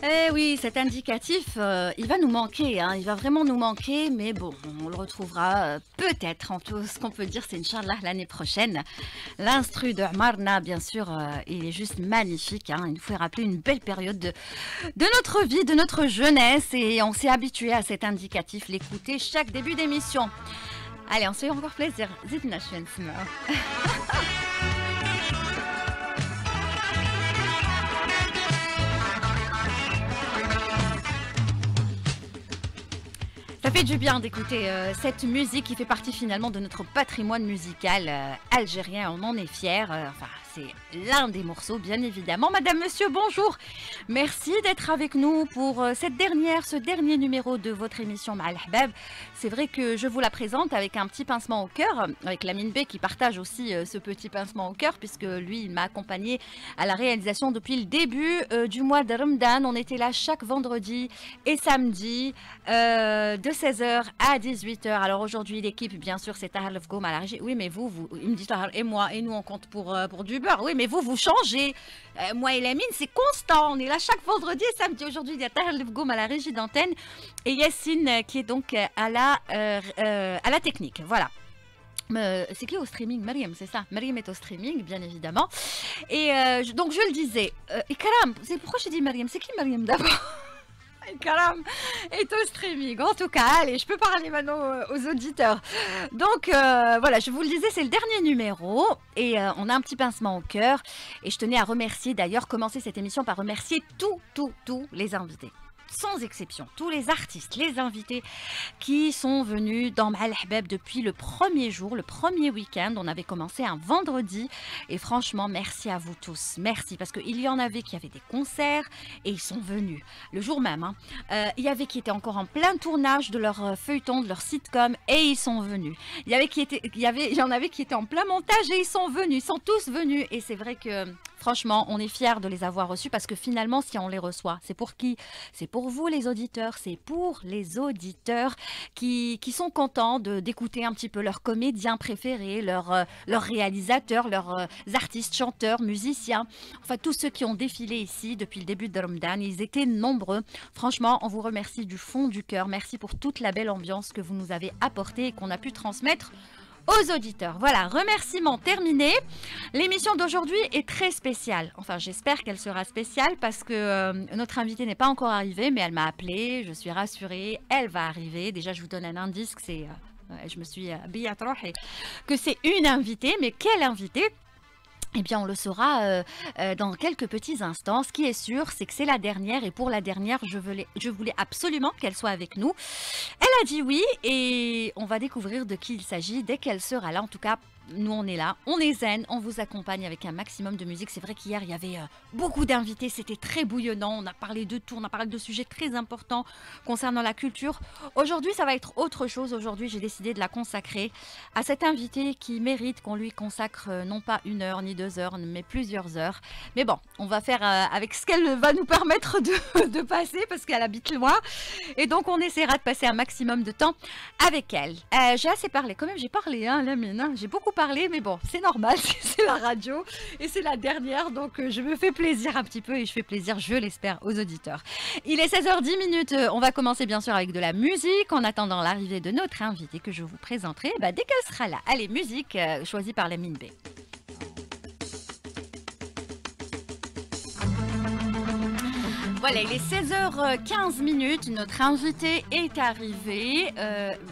Eh oui, cet indicatif, il va nous manquer, hein, il va vraiment nous manquer, mais bon, on le retrouvera peut-être, en tout ce qu'on peut dire, c'est Inch'Allah l'année prochaine. L'instru de Marna, bien sûr, il est juste magnifique, hein, il nous fait rappeler une belle période de notre vie, de notre jeunesse, et on s'est habitué à cet indicatif, l'écouter chaque début d'émission. Allez, on se fait encore plaisir. Zidna شوية نسمعوا. Ça fait du bien d'écouter cette musique qui fait partie finalement de notre patrimoine musical algérien. On en est fiers. Enfin, c'est l'un des morceaux, bien évidemment. Madame, monsieur, bonjour. Merci d'être avec nous pour ce dernier numéro de votre émission Ma'al Ahbab. C'est vrai que je vous la présente avec un petit pincement au cœur, avec Lamine Bey qui partage aussi ce petit pincement au cœur, puisque lui, il m'a accompagné à la réalisation depuis le début du mois de Ramadan. On était là chaque vendredi et samedi de 16h à 18h. Alors aujourd'hui, l'équipe, bien sûr, c'est Tahar Lefgoum à la régie. Oui, mais vous, il me dit Tahar et moi, et nous, on compte pour du beurre. Oui, mais vous changez. Moi et Lamine, c'est constant. On est là chaque vendredi et samedi. Aujourd'hui, il y a Tahar Lefgoum à la régie d'antenne et Yassine qui est donc à la technique. Voilà. C'est qui au streaming? Mariam, c'est ça. Mariam est au streaming, bien évidemment. Et donc, je le disais. Et Karam, c'est pourquoi je dis Mariam? C'est qui Mariam d'abord? Karam est au streaming. En tout cas, allez, je peux parler maintenant aux auditeurs. Donc, voilà, je vous le disais, c'est le dernier numéro. Et on a un petit pincement au cœur. Et je tenais à remercier, d'ailleurs, commencer cette émission par remercier tous les invités. Sans exception, tous les artistes, les invités qui sont venus dans Ma'al Ahbab depuis le premier jour, le premier week-end. On avait commencé un vendredi et franchement, merci à vous tous. Merci parce qu'il y en avait qui avaient des concerts et ils sont venus le jour même. Hein. Il y avait qui étaient encore en plein tournage de leur feuilleton, de leur sitcom et ils sont venus. Il y en avait qui étaient en plein montage et ils sont venus. Ils sont tous venus et c'est vrai que franchement, on est fiers de les avoir reçus parce que finalement, si on les reçoit, c'est pour qui? C'est pour vous les auditeurs, c'est pour les auditeurs qui sont contents d'écouter un petit peu leurs comédiens préférés, leurs réalisateurs, leurs artistes, chanteurs, musiciens, enfin tous ceux qui ont défilé ici depuis le début de Ramadan, ils étaient nombreux. Franchement, on vous remercie du fond du cœur, merci pour toute la belle ambiance que vous nous avez apportée et qu'on a pu transmettre aux auditeurs. Voilà, remerciements terminés. L'émission d'aujourd'hui est très spéciale. Enfin, j'espère qu'elle sera spéciale parce que notre invitée n'est pas encore arrivée, mais elle m'a appelée, je suis rassurée, elle va arriver. Déjà, je vous donne un indice que c'est... je me suis que c'est une invitée, mais quelle invitée? Eh bien, on le saura dans quelques petits instants. Ce qui est sûr, c'est que c'est la dernière. Et pour la dernière, je voulais absolument qu'elle soit avec nous. Elle a dit oui et on va découvrir de qui il s'agit dès qu'elle sera là. En tout cas, nous, on est là, on est zen, on vous accompagne avec un maximum de musique. C'est vrai qu'hier, il y avait beaucoup d'invités, c'était très bouillonnant. On a parlé de tout, on a parlé de sujets très importants concernant la culture. Aujourd'hui, ça va être autre chose. Aujourd'hui, j'ai décidé de la consacrer à cette invitée qui mérite qu'on lui consacre non pas 1 heure ni 2 heures, mais plusieurs heures. Mais bon, on va faire avec ce qu'elle va nous permettre de passer parce qu'elle habite loin. Et donc, on essaiera de passer un maximum de temps avec elle. J'ai assez parlé, quand même, j'ai parlé, hein, Lamine, hein, j'ai beaucoup parlé, mais bon, c'est normal, c'est la radio et c'est la dernière, donc je me fais plaisir un petit peu et je fais plaisir, je l'espère, aux auditeurs. Il est 16h10, on va commencer bien sûr avec de la musique en attendant l'arrivée de notre invitée que je vous présenterai dès qu'elle sera là. Allez, musique choisie par Lamine Bey. Voilà, il est 16h15, notre invité est arrivé.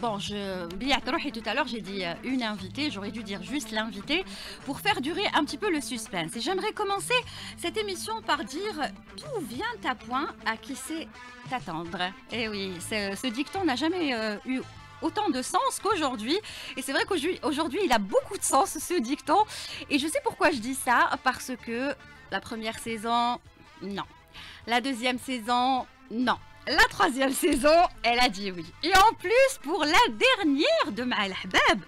Bon, tout à l'heure, j'ai dit une invitée, j'aurais dû dire juste l'invité pour faire durer un petit peu le suspense. Et j'aimerais commencer cette émission par dire tout vient à point à qui sait t'attendre. Et oui, ce dicton n'a jamais eu autant de sens qu'aujourd'hui. Et c'est vrai qu'aujourd'hui, il a beaucoup de sens, ce dicton. Et je sais pourquoi je dis ça, parce que la première saison, non. La deuxième saison, non. La troisième saison, elle a dit oui. Et en plus, pour la dernière de Ma'al Ahbab.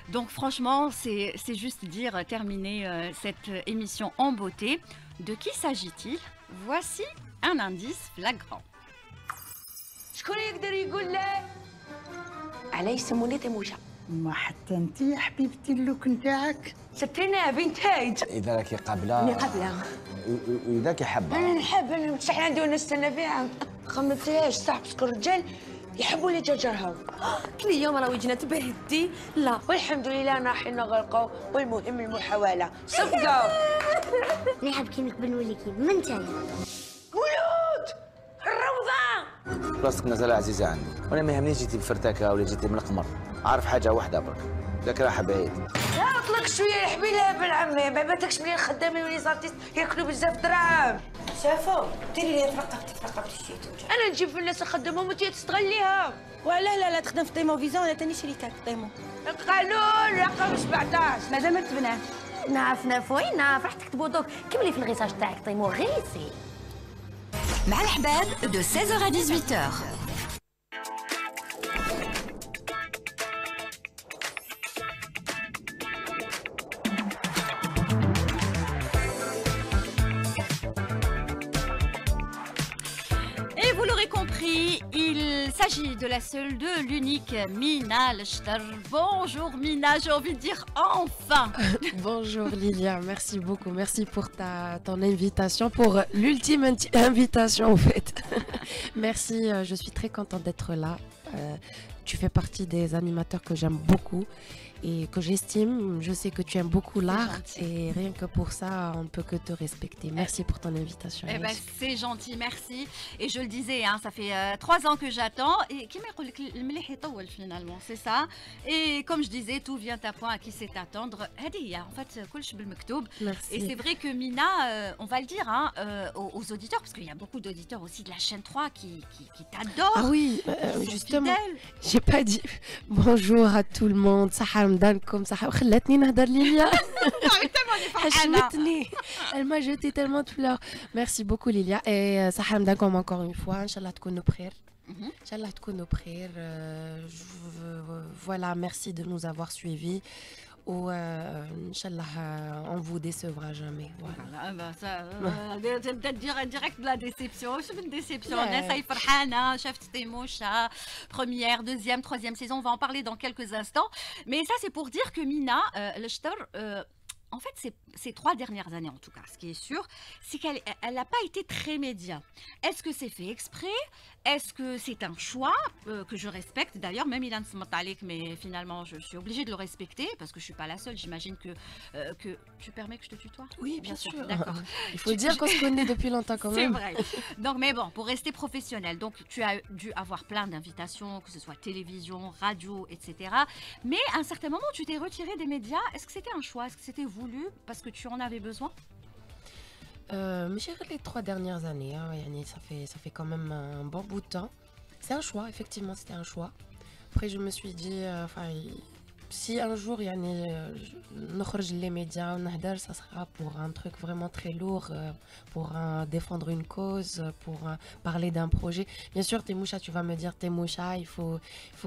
Donc franchement, c'est juste dire, terminer cette émission en beauté. De qui s'agit-il? Voici un indice flagrant. شكون يقدر يقول لا على يسموني تيموجة ما حتى انت يا حبيبتي اللوك نتاعك سبتينا فينتاج. اذا راكي قابله اللي قبلها واذا كي حابه انا نحب، انا مش عندي ونستنى فيها. خممتيهاش صح باسكو الرجال يحبوا اللي جرجرهم. كل يوم راهو يجينا تبهدي. لا والحمد لله رايحين نغلقوا، والمهم المحاوله. صفقوا نلعب كيمك بنولي كيم من تاني. ولود الروضه. بلاصتك مازال عزيزه عندي، وانا ما يهمنيش جيتي بفرتكه ولا جيتي من القمر. عارف حاجه واحده برك، ذاك راح بعيد. لا اطلق شويه يا حبيله بن عمي، ما بالكش ملي الخدامين وليزارتيست ياكلوا بزاف دراهم. شافوا ديري لي تفرقت الشيتو. انا نجيب في الناس نخدمهم وانت تستغليها. ولا لا تخدم في طيمو فيزا ولا تاني شركات طيمو. القانون رقم 17 مازال بنات. نعرف نافوين نعرف راح تكتبوا دوك كملي في الغيساج تاعك طيمو غيسي. مع الحباب de 16h à 18h. Et vous l'aurez compris, il s'agit de la seule, de l'unique Mina Lechtar. Bonjour Mina, j'ai envie de dire enfin. Bonjour Lilia, merci beaucoup, merci pour ton invitation, pour l'ultime invitation en fait. Merci, je suis très contente d'être là. Tu fais partie des animateurs que j'aime beaucoup et que j'estime. Je sais que tu aimes beaucoup l'art et rien que pour ça, on ne peut que te respecter. Merci pour ton invitation. Eh ben, c'est gentil, merci. Et je le disais, hein, ça fait 3 ans que j'attends. Et qui m'a dit le mlih يطول finalement, c'est ça. Et comme je disais, tout vient à point à qui sait attendre. En fait, كلش بالمكتوب. Merci. Et c'est vrai que Mina, on va le dire hein, aux auditeurs, parce qu'il y a beaucoup d'auditeurs aussi de la chaîne 3 qui t'adorent. Ah oui, qui sont justement, fidèles. j'ai pas dit bonjour à tout le monde. صحة رمضانكم صحة وخلتني نهضر ليليا. حشمتني. Elle m'a jeté tellement de fleurs. Merci beaucoup Lilia et صحة رمضانكم encore une fois. Inch'Allah تكونوا بخير. Inch'Allah تكونوا بخير. Voilà, merci de nous avoir suivis. Ou Inch'Allah, on vous décevra jamais. Voilà. bah ça, peut-être dire direct de la déception. Je suis une déception. Nessa Farhana, chef Témoucha, première, deuxième, troisième saison. On va en parler dans quelques instants. Mais ça, c'est pour dire que Mina, Lechtar, en fait, ces 3 dernières années, en tout cas, ce qui est sûr, c'est qu'elle n'a pas été très média. Est-ce que c'est fait exprès? Est-ce que c'est un choix que je respecte? D'ailleurs, même Ilan Smatalik, mais finalement, je suis obligée de le respecter parce que je ne suis pas la seule. J'imagine que tu permets que je te tutoie? Oui, bien sûr. D'accord. Il faut dire qu'on se connaît depuis longtemps quand même. C'est vrai. Donc, mais bon, pour rester professionnel, donc tu as dû avoir plein d'invitations, que ce soit télévision, radio, etc. Mais à un certain moment, tu t'es retiré des médias. Est-ce que c'était un choix? Est-ce que c'était voulu parce que tu en avais besoin? Mais les 3 dernières années, hein, ça fait quand même un bon bout de temps. C'est un choix, effectivement, c'était un choix. Après, je me suis dit, si un jour نخرج les médias, ça sera pour un truc vraiment très lourd, pour défendre une cause, pour parler d'un projet. Bien sûr, Témoucha, tu vas me dire, Témoucha, il faut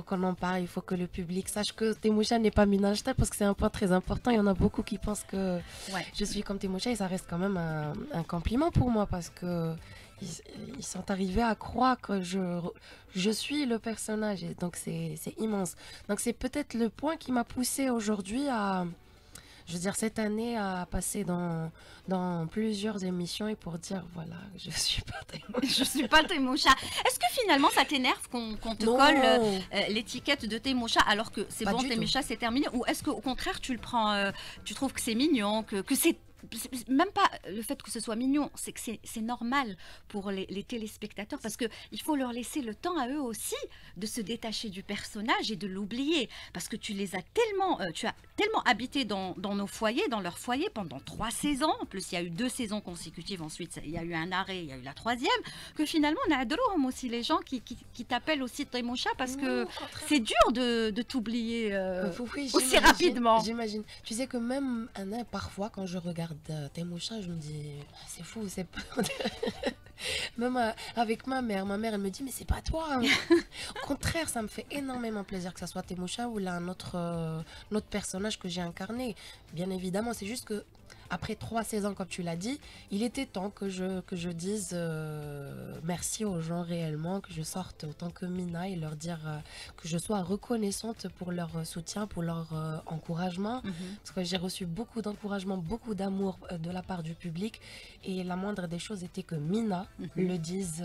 qu'on en parle, il faut que le public sache que Témoucha n'est pas Mina Lechtar parce que c'est un point très important. Il y en a beaucoup qui pensent que je suis comme Témoucha et ça reste quand même un compliment pour moi parce que ils sont arrivés à croire que je suis le personnage et donc c'est immense. Donc c'est peut-être le point qui m'a poussé aujourd'hui à, je veux dire cette année, à passer dans plusieurs émissions et pour dire voilà, je suis pas Témoucha. Je suis pas Témoucha. Est-ce que finalement ça t'énerve qu'on te colle l'étiquette de Témoucha alors que c'est bon, Témoucha c'est terminé, ou est-ce qu'au contraire tu le prends, tu trouves que c'est mignon, que c'est même pas le fait que ce soit mignon, c'est que c'est normal pour les téléspectateurs parce qu'il faut leur laisser le temps à eux aussi de se détacher du personnage et de l'oublier parce que tu les as tellement, tu as tellement habité dans nos foyers, dans leur foyer pendant 3 saisons. En plus, il y a eu 2 saisons consécutives. Ensuite, il y a eu un arrêt, il y a eu la 3e. Que finalement, on a adoré aussi les gens qui t'appellent aussi Témoucha parce que c'est dur de t'oublier aussi rapidement. J'imagine. Tu sais que même parfois, quand je regarde Témoucha, je me dis c'est fou, c'est pas... Même avec ma mère elle me dit mais c'est pas toi. Au contraire, ça me fait énormément plaisir que ça soit Témoucha ou là un autre personnage que j'ai incarné. Bien évidemment, c'est juste que après 3 saisons, comme tu l'as dit, il était temps que je dise merci aux gens réellement, que je sorte autant que Mina et leur dire que je sois reconnaissante pour leur soutien, pour leur encouragement. Parce que j'ai reçu beaucoup d'encouragement, beaucoup d'amour de la part du public. Et la moindre des choses était que Mina le dise,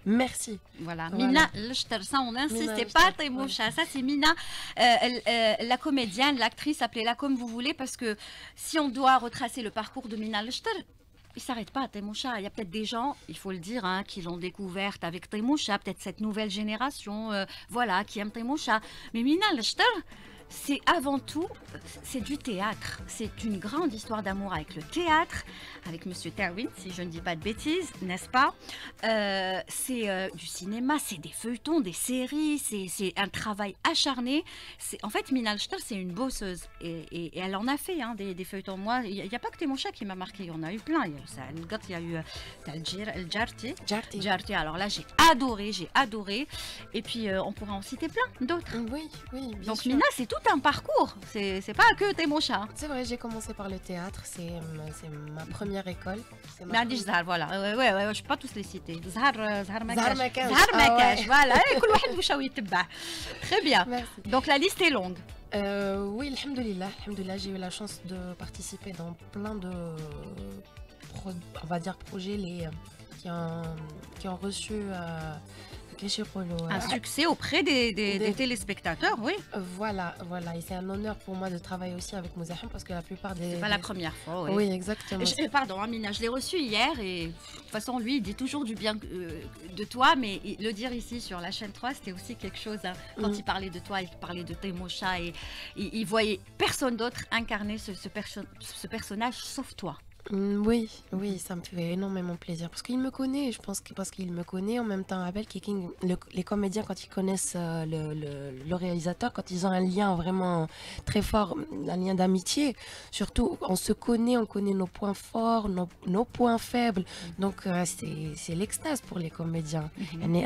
merci. Voilà, Mina Lechter, ça on insiste, c'est pas Taimoucha, ça c'est Mina, la comédienne, l'actrice, appelez-la comme vous voulez, parce que si on doit retracer le parcours de Mina Lechter, il s'arrête pas à Taimoucha. Il y a peut-être des gens, il faut le dire, hein, qui l'ont découverte avec Taimoucha, peut-être cette nouvelle génération, voilà, qui aime Taimoucha. Mais Mina Lechter, c'est avant tout, c'est du théâtre. C'est une grande histoire d'amour avec le théâtre, avec Monsieur Terwin, si je ne dis pas de bêtises, n'est-ce pas? C'est du cinéma, c'est des feuilletons, des séries, c'est un travail acharné. En fait, Mina Lechter, c'est une bosseuse. Et elle en a fait hein, des feuilletons. Moi, il n'y a pas que Taimoucha qui m'a marqué, il y en a eu plein. Il y a eu El Jarti. Alors là, j'ai adoré. Et puis, on pourra en citer plein d'autres. Oui, bien Donc, sûr. Mina, c'est tout un parcours, c'est pas que Taimoucha. C'est vrai, j'ai commencé par le théâtre, c'est ma première école. Mais Adi Zahar, voilà, ouais, je ne peux pas tous les citer. Zahar Makash, ouais. voilà, كل واحد وشاو يتبع. Très bien. Merci. Donc la liste est longue. Oui, alhamdoulilah, j'ai eu la chance de participer dans plein de on va dire projets qui ont reçu un succès auprès des téléspectateurs, oui. Voilà, et c'est un honneur pour moi de travailler aussi avec Mouzaham parce que la plupart des... C'est pas la première fois, oui. Oui, exactement. Pardon, Amina, je l'ai reçu hier et de toute façon, lui, il dit toujours du bien de toi, mais le dire ici sur la chaîne 3, c'était aussi quelque chose. Hein, quand il parlait de toi, il parlait de Taimoucha et il voyait personne d'autre incarner ce personnage sauf toi. Oui, ça me fait énormément plaisir parce qu'il me connaît, je pense que parce qu'il me connaît en même temps Abel Keking, les comédiens quand ils connaissent le réalisateur, quand ils ont un lien vraiment très fort, un lien d'amitié, surtout on se connaît, on connaît nos points forts, nos points faibles, donc c'est l'extase pour les comédiens.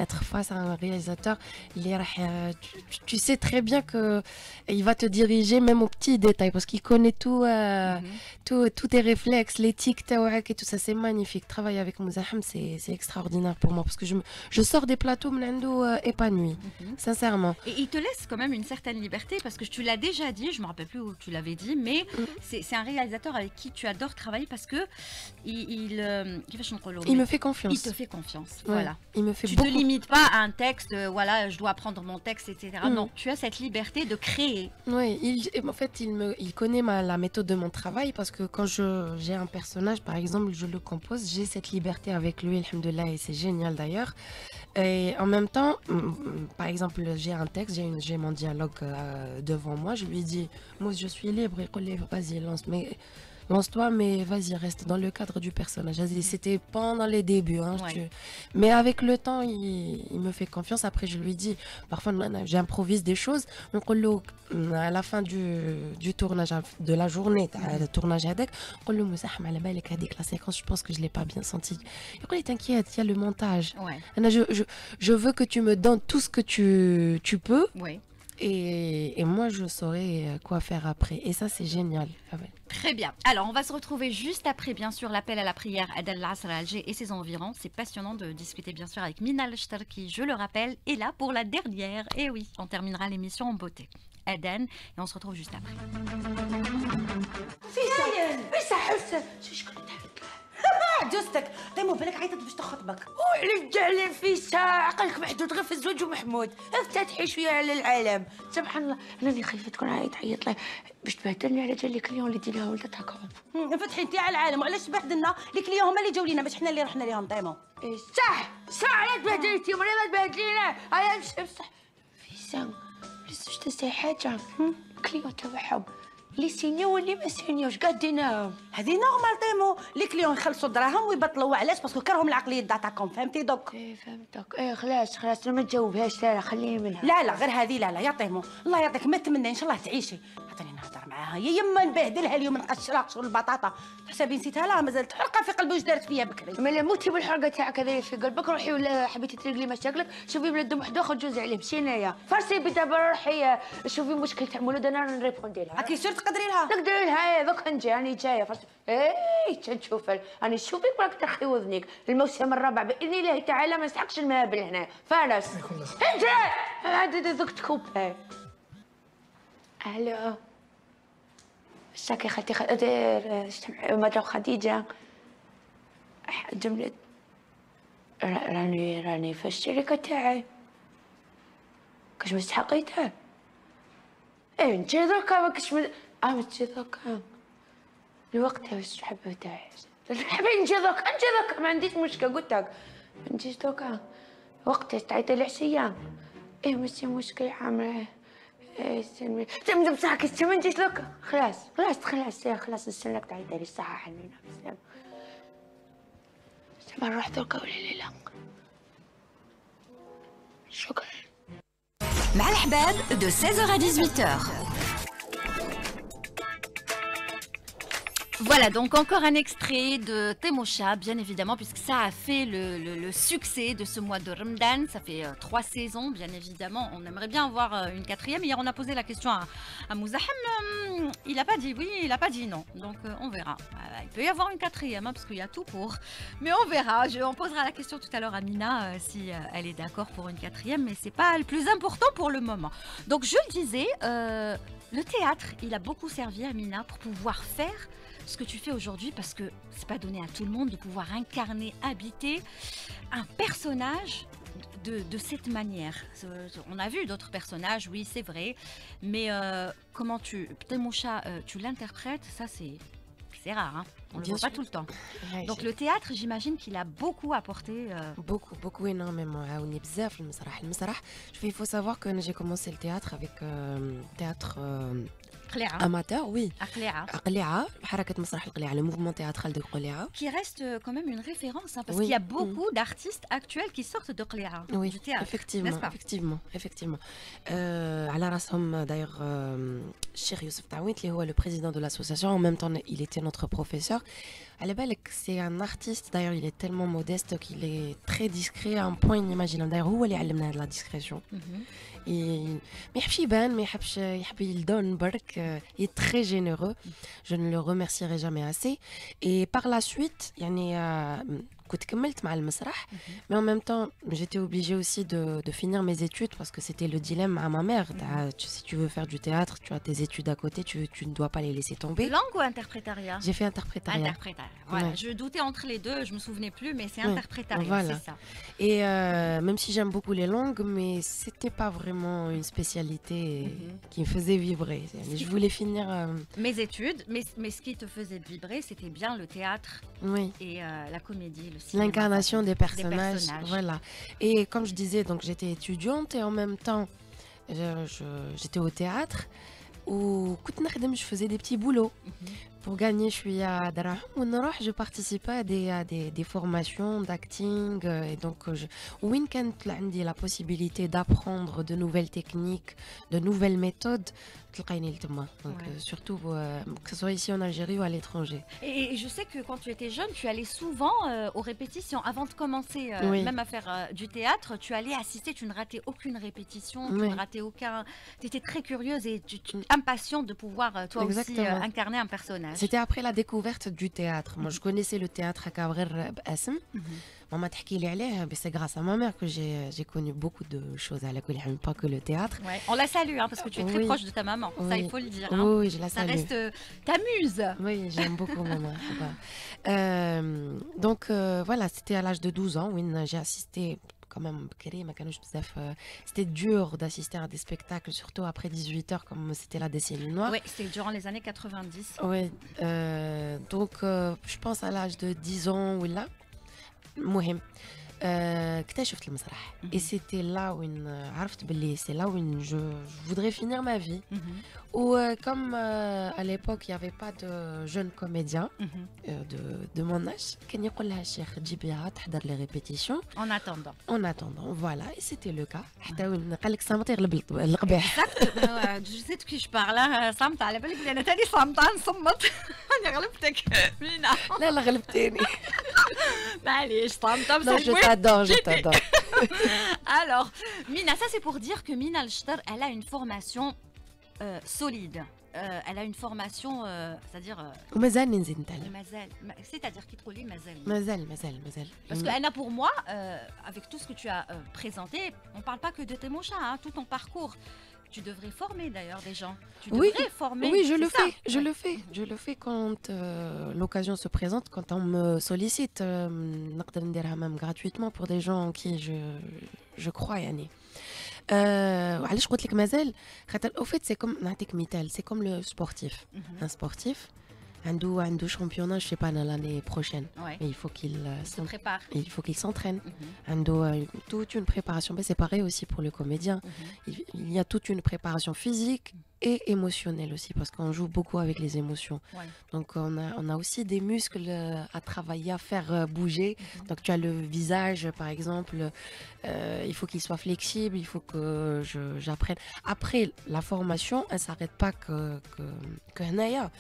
Être face à un réalisateur, tu sais très bien que il va te diriger même aux petits détails parce qu'il connaît tous tes réflexes, l'éthique et tout ça, c'est magnifique. Travailler avec Mouzaham, c'est extraordinaire pour moi parce que je sors des plateaux épanouis, sincèrement. Et il te laisse quand même une certaine liberté parce que tu l'as déjà dit, je me rappelle plus où tu l'avais dit, mais c'est un réalisateur avec qui tu adores travailler parce que il me fait confiance. Il te fait confiance, ouais, voilà. Il me fait tu te limites pas à un texte, voilà, je dois apprendre mon texte, etc. Non, tu as cette liberté de créer. Oui, en fait, il connaît la méthode de mon travail parce que quand j'ai un personnage, par exemple, je le compose, j'ai cette liberté avec lui, alhamdoulilah, et c'est génial d'ailleurs. Et en même temps, par exemple, j'ai un texte, j'ai mon dialogue devant moi, je lui dis, moi je suis libre, vas-y, lance-toi, mais vas-y, reste dans le cadre du personnage. C'était pendant les débuts, hein, mais avec le temps, il me fait confiance. Après, je lui dis, parfois, j'improvise des choses. À la fin du tournage, de la journée, le tournage avec, la séquence, je pense que je ne l'ai pas bien senti. Il dit, t'inquiète, il y a le montage. Je veux que tu me donnes tout ce que tu peux. Oui. Et moi, je saurai quoi faire après. Et ça, c'est génial. Ah ouais. Très bien. Alors, on va se retrouver juste après, bien sûr, l'appel à la prière à El Asr à Alger et ses environs. C'est passionnant de discuter, bien sûr, avec Mina Lechter, qui, je le rappelle, est là pour la dernière. Et oui, on terminera l'émission en beauté. Aden, et on se retrouve juste après. عجوزتك طيمو بالك عيطت باش تخطبك. ورجال فيسا عقلك محدود غير في الزوج ومحمود، افتتحي شويه على العالم. سبحان الله، انا اللي خايفه تكون عيط لي باش تبهدلني على جال لي كليون اللي ديريها ولدتها كون. فتحي انت على العالم وعلاش بهدلنا لي كليون هما اللي جاو لينا باش حنا اللي رحنا ليهم طيمو. صح على تبهدلتي ولا ما تبهدلينا. هيا بصح فيسا لسه تنسي حاجه كليون تبعهم اللي سينيو واللي ما سينيوش قاديناهم. هذه نورمال طيمو، لي كليون يخلصوا دراهم ويبطلوا. علاش؟ باسكو كرههم العقليه داتاكم، فهمتي دوك؟ فهمتك. خلاص انا ما تجاوبهاش، لا خليني منها. لا غير هذه لا يا طيمو، الله يعطيك ما تمنى ان شاء الله تعيشي. عطيني نهضر معاها يا يما نبهدلها اليوم، نقشرها قشر البطاطا. حسابي نسيتها لا مازالت حرقه في قلبي واش دارت فيا بكري. مالا موتي بالحرقه تاعك هذه في قلبك. روحي ولا حبيتي تريقلي مشاكلك، شوفي بنادم واحد اخر جوزي عليه، ماشي انايا. فرسي بدابا روحي شوفي مشكل تاع مولود انا نريبوندي لها. راكي سير تقدري لها نقدر لها دوك نجي راني جايه فرت اي تنشوف راني نشوفك وراك ترخي وذنيك الموسم الرابع باذن الله تعالى ما نسحقش المهابل هنا فارس انت عاد دوك تكوبي الو اشتكي خالتي مدام خديجه جملة راني في الشركة تاعي كاش مستحقيتها ايه نجي دركا ما كاش نجي دركا الوقت باش الحبة تاعي الحبة نجي دركا ما عنديش مشكل قلت لك نجي دركا وقت تعيطي العشية ايه ماشي مشكل عامله ايه سلمي بصح كي ما نجيش دركا خلاص نستناك تعيطي لي الساعة حنينة بزاف ما نروح دركا ولا لا شكرا مع الحباب de 16h à 18h. Voilà, donc encore un extrait de Temosha, bien évidemment, puisque ça a fait le succès de ce mois de Ramadan. Ça fait 3 saisons, bien évidemment. On aimerait bien avoir une 4e. Hier, on a posé la question à Mouzahem. Il n'a pas dit oui, il n'a pas dit non. Donc, on verra. Il peut y avoir une 4e, parce qu'il y a tout pour. Mais on verra. On posera la question tout à l'heure à Mina si elle est d'accord pour une 4e. Mais ce n'est pas le plus important pour le moment. Donc, je le disais, le théâtre, il a beaucoup servi à Mina pour pouvoir faire ce que tu fais aujourd'hui, parce que c'est pas donné à tout le monde de pouvoir incarner, habiter un personnage de cette manière. On a vu d'autres personnages, oui, c'est vrai, mais comment Temosha, tu l'interprètes, ça c'est rare, hein. On le voit pas tout le temps. Ouais, donc le théâtre, j'imagine qu'il a beaucoup apporté. Beaucoup énormément. Il faut savoir que j'ai commencé le théâtre avec théâtre amateur, oui. Qli'a, حركة مسرح القليعة, le mouvement théâtral de Qli'a. Qui reste quand même une référence, hein, parce qu'il y a beaucoup d'artistes actuels qui sortent de Qli'a, du théâtre. Effectivement. على راسهم d'ailleurs Cheikh Youssef Taouit, qui est le président de l'association, en même temps il était notre professeur. À la belle, c'est un artiste, d'ailleurs il est tellement modeste qu'il est très discret à un point inimaginable. D'ailleurs, هو اللي علمنا de la discrétion. ما يحبش يبان, ما يحب يدون برك. Il est très généreux. Je ne le remercierai jamais assez. Et par la suite, يعني كنت كملت مع المسرح, mais en même temps j'étais obligée aussi de finir mes études parce que c'était le dilemme à ma mère. Si tu veux faire du théâtre, tu as tes études à côté, tu ne dois pas les laisser tomber. Langue ou interprétariat? J'ai fait interprétariat. Voilà, ouais. Je doutais entre les deux, je me souvenais plus, mais c'est interprétariat, voilà. C'est ça. Et même si j'aime beaucoup les langues, mais c'était pas vraiment une spécialité qui me faisait vibrer. Je voulais finir mes études, mais ce qui te faisait vibrer, c'était bien le théâtre et la comédie. L'incarnation des personnages, voilà. Et comme je disais, donc j'étais étudiante et en même temps j'étais au théâtre où je faisais des petits boulots pour gagner. Je participais à des formations d'acting et donc j'ai la possibilité d'apprendre de nouvelles techniques, de nouvelles méthodes. Donc, surtout que ce soit ici en Algérie ou à l'étranger. Et je sais que quand tu étais jeune, tu allais souvent aux répétitions. Avant de commencer même à faire du théâtre, tu allais assister, tu ne ratais aucune répétition, tu ne ratais aucun... Tu étais très curieuse et impatiente de pouvoir toi aussi incarner un personnage. C'était après la découverte du théâtre. Moi, je connaissais le théâtre à Kavrir Bassem. Maman تحكي لي عليه, c'est grâce à ma mère que j'ai connu beaucoup de choses à la Kouliha, pas que le théâtre. Ouais. On la salue parce que tu es très proche de ta maman, ça il faut le dire. Oui, je la salue. Ça reste ta muse. Oui, j'aime beaucoup maman. Donc voilà, c'était à l'âge de 12 ans où j'ai assisté quand même. C'était dur d'assister à des spectacles, surtout après 18h comme c'était la décennie noire. Oui, c'était durant les années 90. Oui, donc je pense à l'âge de 10 ans ou là. مهم اكتشفت المسرح et c'était là où عرفت باللي c'est là où je voudrais finir ma vie. Ou comme à l'époque il n'y avait pas de jeunes comédiens de mon âge, كان يقول لها الشيخ تجيبيها تحضر les répétitions en attendant voilà, et c'était le cas. حتى وين قال لك صامت يغلب القبيح. Je sais de qui je parle. صامت على بالك بلي انا تاني صامته نصمت. انا غلبتك مينا. لا غلبتيني. معليش صامته بصح. Non, je t'adore. Alors, Mina, ça c'est pour dire que Mina Al-Chtar, elle a une formation solide. elle a une formation, c'est-à-dire ومازال نزيد نتعلم. c'est-à-dire qui تقولي مازال. مازال. Parce que Anna, pour moi, avec tout ce que tu as présenté, on parle pas que de tes mochas, hein, tout ton parcours. Tu devrais former d'ailleurs des gens. Tu devrais former. Oui, je le fais quand l'occasion se présente, quand on me sollicite, نقدر نديرها même gratuitement pour des gens en qui je crois يعني. وعلاش قلت لك مازال خاطر au fait c'est comme نعطيك مثال c'est comme le sportif. Un sportif عنده championnat je sais pas l'année prochaine. Ouais. Mais il faut qu'il se prépare. Il faut qu'il s'entraîne. عنده toute une préparation. C'est pareil aussi pour le comédien. Il y a toute une préparation physique et émotionnelle aussi parce qu'on joue beaucoup avec les émotions. Ouais. Donc on a aussi des muscles à travailler, à faire bouger. Donc tu as le visage par exemple, il faut qu'il soit flexible, il faut que j'apprenne. Après la formation, elle s'arrête pas que هنايا.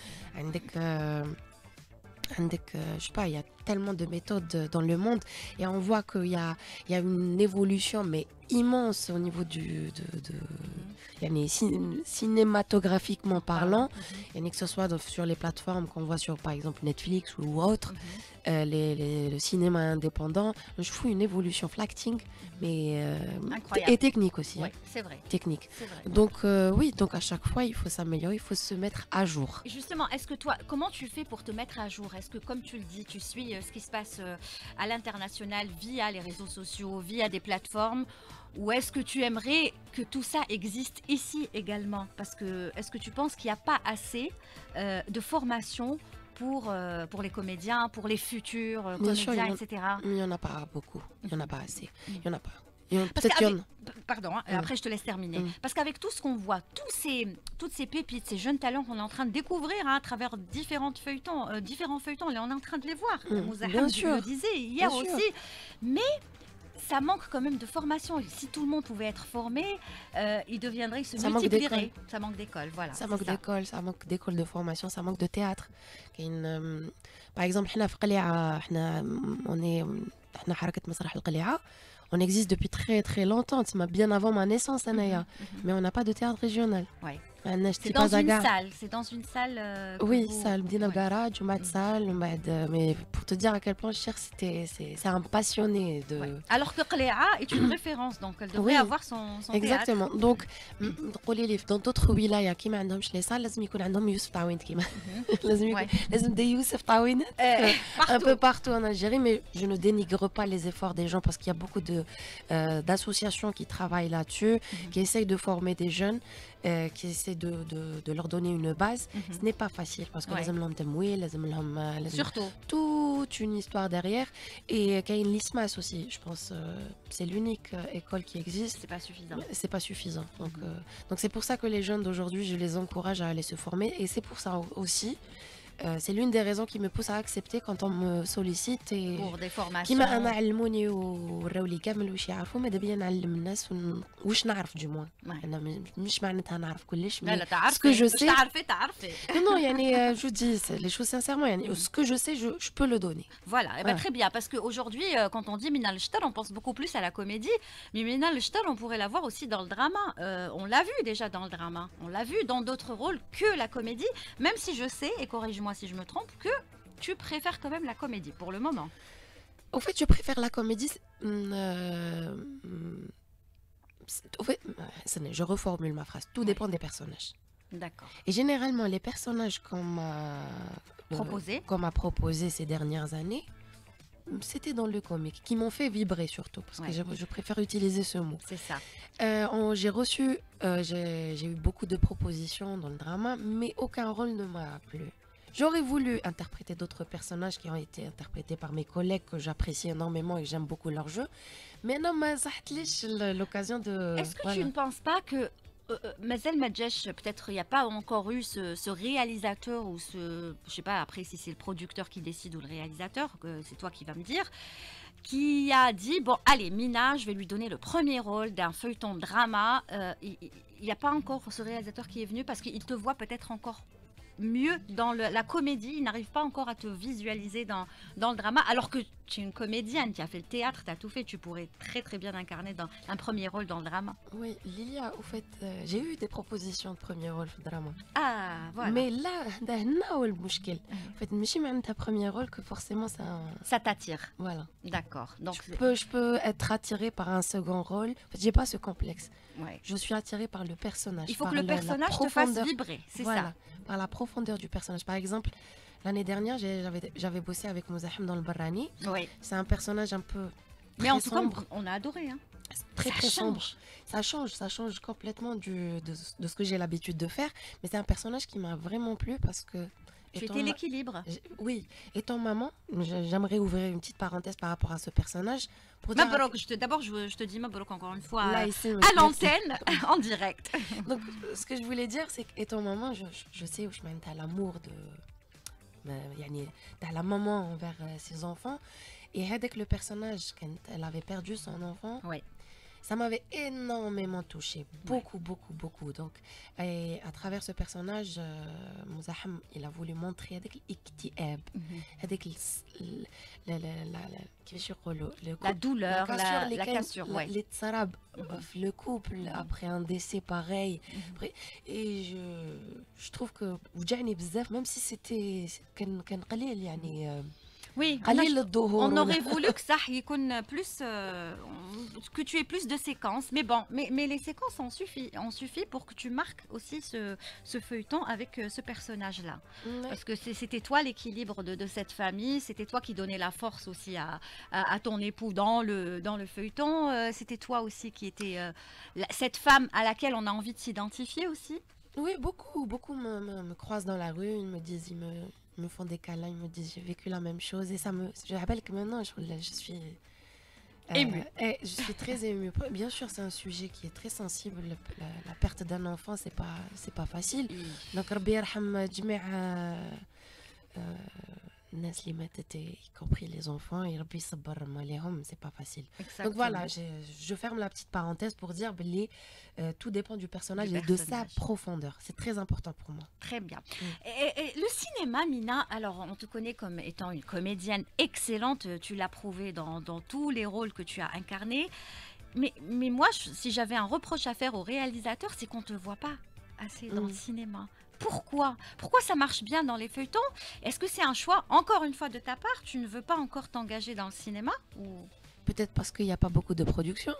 Je sais pas, il y a tellement de méthodes dans le monde et on voit qu'il y a une évolution mais immense au niveau cinématographiquement parlant, et que ce soit sur les plateformes qu'on voit sur par exemple Netflix ou autre, le cinéma indépendant, je trouve une évolution flacting mais et technique aussi. Ouais, c'est vrai. Technique. C'est vrai. Donc oui, donc à chaque fois il faut s'améliorer, il faut se mettre à jour. Et justement, est-ce que toi, comment tu fais pour te mettre à jour? Est-ce que, comme tu le dis, tu suis ce qui se passe à l'international via les réseaux sociaux, via des plateformes, ou est-ce que tu aimerais que tout ça existe ici également? Parce que est-ce que tu penses qu'il n'y a pas assez de formation pour les comédiens, pour les futurs comédiens, etc. Il n'y en a pas beaucoup, il n'y en a pas assez, il n'y en a pas. Pardon, après je te laisse terminer. Parce qu'avec tout ce qu'on voit, toutes ces pépites, ces jeunes talents qu'on est en train de découvrir à travers différents feuilletons, on est en train de les voir. Bien sûr. Je le disais hier aussi. Mais ça manque quand même de formation. Si tout le monde pouvait être formé, il multiplierait. Ça manque d'école, voilà. Ça manque d'école de formation, ça manque de théâtre. Par exemple, احنا حركة مسرح القليعة. On existe depuis très très longtemps, bien avant ma naissance, mais on n'a pas de théâtre régional. Ouais. C'est dans une salle. Oui, salle, بدينا garage, salle, mais pour te dire à quel point Cher c'est un passionné de. Ouais. Alors que Qléa est une référence, donc elle devrait avoir son exactement. théâtre. Donc dans d'autres wilayas qui ما عندهمش les salles لازم يكون عندهم يوسف طاوينت كيما لازم دي يوسف طاوينت un peu partout en Algérie, mais je ne dénigre pas les efforts des gens parce qu'il y a beaucoup d'associations qui travaillent là-dessus, qui essayent de former des jeunes, qui essaient de leur donner une base. Ce n'est pas facile parce que surtout toute une histoire derrière, et qu'il y a une l'ISMAS aussi, je pense c'est l'unique école qui existe. C'est pas suffisant. Donc c'est pour ça que les jeunes d'aujourd'hui, je les encourage à aller se former, et c'est pour ça aussi c'est l'une des raisons qui me pousse à accepter quand on me sollicite pour des formations. كيما انا علموني وراو لي كامل واش يعرفوا، ماذا بيا نعلم الناس واش نعرف du moins. انا مش معناتها نعرف كلش، لا تعرفي. ce que je sais تعرفي. Non يعني je dis les choses sincèrement يعني ce que je sais je peux le donner. Voilà, et ben très bien, parce qu'aujourd'hui quand on dit Minal Shtar, on pense beaucoup plus à la comédie, mais Minal Shtar on pourrait la voir aussi dans le drama. On l'a vu déjà dans le drama, on l'a vu dans d'autres rôles que la comédie, même si je sais, et corrige-moi si je me trompe, que tu préfères quand même la comédie pour le moment. Au fait, je préfère la comédie. Au fait, je reformule ma phrase. Tout dépend des personnages. D'accord. Et généralement, les personnages qu'on m'a proposé ces dernières années, c'était dans le comique, qui m'ont fait vibrer surtout, parce que je préfère utiliser ce mot. C'est ça. J'ai eu beaucoup de propositions dans le drama, mais aucun rôle ne m'a plu. J'aurais voulu interpréter d'autres personnages qui ont été interprétés par mes collègues que j'apprécie énormément et que j'aime beaucoup leur jeu. Mais non, l'occasion de... Est-ce que tu ne penses pas que Mazel Madjesh, peut-être il n'y a pas encore eu ce réalisateur ou je sais pas après si c'est le producteur qui décide ou le réalisateur, c'est toi qui vas me dire, qui a dit bon allez Mina, je vais lui donner le premier rôle d'un feuilleton drama. Il n'y a pas encore ce réalisateur qui est venu parce qu'il te voit peut-être encore mieux dans la comédie, ils n'arrivent pas encore à te visualiser dans le drama, alors que tu es une comédienne, tu as fait le théâtre, tu as tout fait, tu pourrais très très bien incarner dans un premier rôle dans le drama. Oui, Lilia, au fait, j'ai eu des propositions de premier rôle في الدراما. Ah, voilà. Mais là, هنا هو المشكل. En fait, ماشي معناتها premier rôle que forcément ça t'attire. Voilà. D'accord. Donc, je peux être attirée par un second rôle. En fait, j'ai pas ce complexe. ouais. Je suis attirée par le personnage. Il faut par que le la personnage te fasse profondeur. vibrer, c'est Voilà, ça. par la profondeur du personnage. Par exemple, l'année dernière, j'avais bossé avec Mouzahim dans le Barrani. Oui. C'est un personnage un peu Mais en tout cas, sombre, on a adoré. Hein. très ça très sombre. change. Ça change complètement de ce que j'ai l'habitude de faire. Mais c'est un personnage qui m'a vraiment plu parce que... Tu étais l'équilibre. Oui, étant maman, j'aimerais ouvrir une petite parenthèse par rapport à ce personnage. Mabrouk, d'abord je te dis Mabrouk encore une fois Là, ici, à l'antenne, en direct. Donc, ce que je voulais dire, c'est qu'étant maman, je sais où je mène à l'amour de la maman envers ses enfants. Et avec le personnage, quand elle avait perdu son enfant, Oui. ça m'avait énormément touchée. Beaucoup, beaucoup, beaucoup. Donc, et à travers ce personnage, Mouzaham, il a voulu montrer avec l'iktiab, avec la douleur, la cassure, ouais. les tsarab, le couple après un décès pareil. Et je trouve que وجعني بزاف, même si c'était كان قليل يعني. Oui, on aurait voulu que ça plus, que tu aies plus de séquences, mais bon, mais les séquences ont suffi pour que tu marques aussi ce feuilleton avec ce personnage-là, parce que c'était toi l'équilibre de cette famille, c'était toi qui donnais la force aussi à ton époux dans le feuilleton, c'était toi aussi qui était cette femme à laquelle on a envie de s'identifier aussi. Oui, beaucoup me croisent dans la rue, ils me disent, ils me font des câlins, ils me disent j'ai vécu la même chose et je rappelle que maintenant je suis émue. Je suis très émue. Bien sûr, c'est un sujet qui est très sensible. La perte d'un enfant, c'est pas facile. Donc ربي يرحم جميع الناس اللي ماتت, y compris les enfants, et ربي يصبر عليهم, c'est pas facile. Exactement. Donc voilà, je ferme la petite parenthèse pour dire que tout dépend du personnage et de sa profondeur. C'est très important pour moi. Très bien. Et le cinéma, Mina, alors on te connaît comme étant une comédienne excellente, tu l'as prouvé dans tous les rôles que tu as incarnés. Mais moi, si j'avais un reproche à faire au réalisateur, c'est qu'on ne te voit pas assez dans le cinéma. Pourquoi ça marche bien dans les feuilletons? Est-ce que c'est un choix, encore une fois, de ta part? Tu ne veux pas encore t'engager dans le cinéma ou... Peut-être parce qu'il n'y a pas beaucoup de production.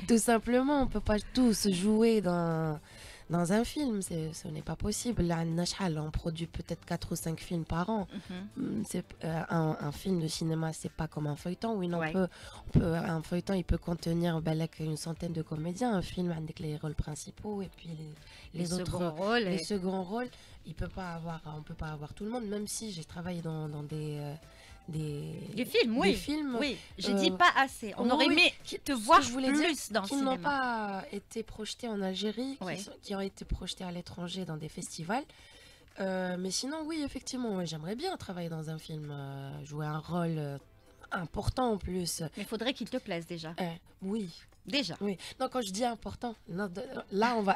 Tout simplement, on ne peut pas tous jouer dans un film, ce n'est pas possible. Là, on produit peut-être 4 ou 5 films par an. Un film de cinéma, c'est pas comme un feuilleton. Oui, non, un feuilleton, il peut contenir une centaine de comédiens. Un film avec les rôles principaux et puis les autres rôles. Les seconds rôles, on peut pas avoir tout le monde, même si j'ai travaillé dans des films, oui. Des films, oui. J'ai dit pas assez. On aurait aimé te voir plus dans le cinéma. Qui n'ont pas été projetés en Algérie, qui ont été projetés à l'étranger dans des festivals. Mais sinon, oui, effectivement, j'aimerais bien travailler dans un film, jouer un rôle important en plus. Mais il faudrait qu'il te plaise déjà. Oui. Déjà. Oui. Donc quand je dis important, là on va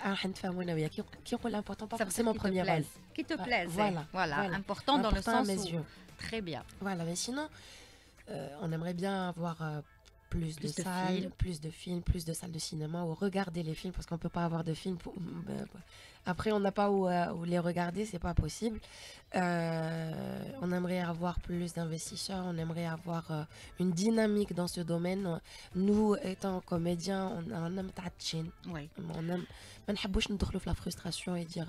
qui rôle important, pas forcément premier rôle. Qui te plaise. Voilà. Important dans le sens où... Très bien. Voilà, mais sinon, on aimerait bien avoir plus de salles, plus de films, plus de salles de cinéma où regarder les films, parce qu'on ne peut pas avoir de films. Après, on n'a pas où les regarder, c'est pas possible. On aimerait avoir plus d'investisseurs, on aimerait avoir une dynamique dans ce domaine. Nous, étant comédiens, on aime تعطشين. On aime ما نحبوش ندخلوا في la frustration et dire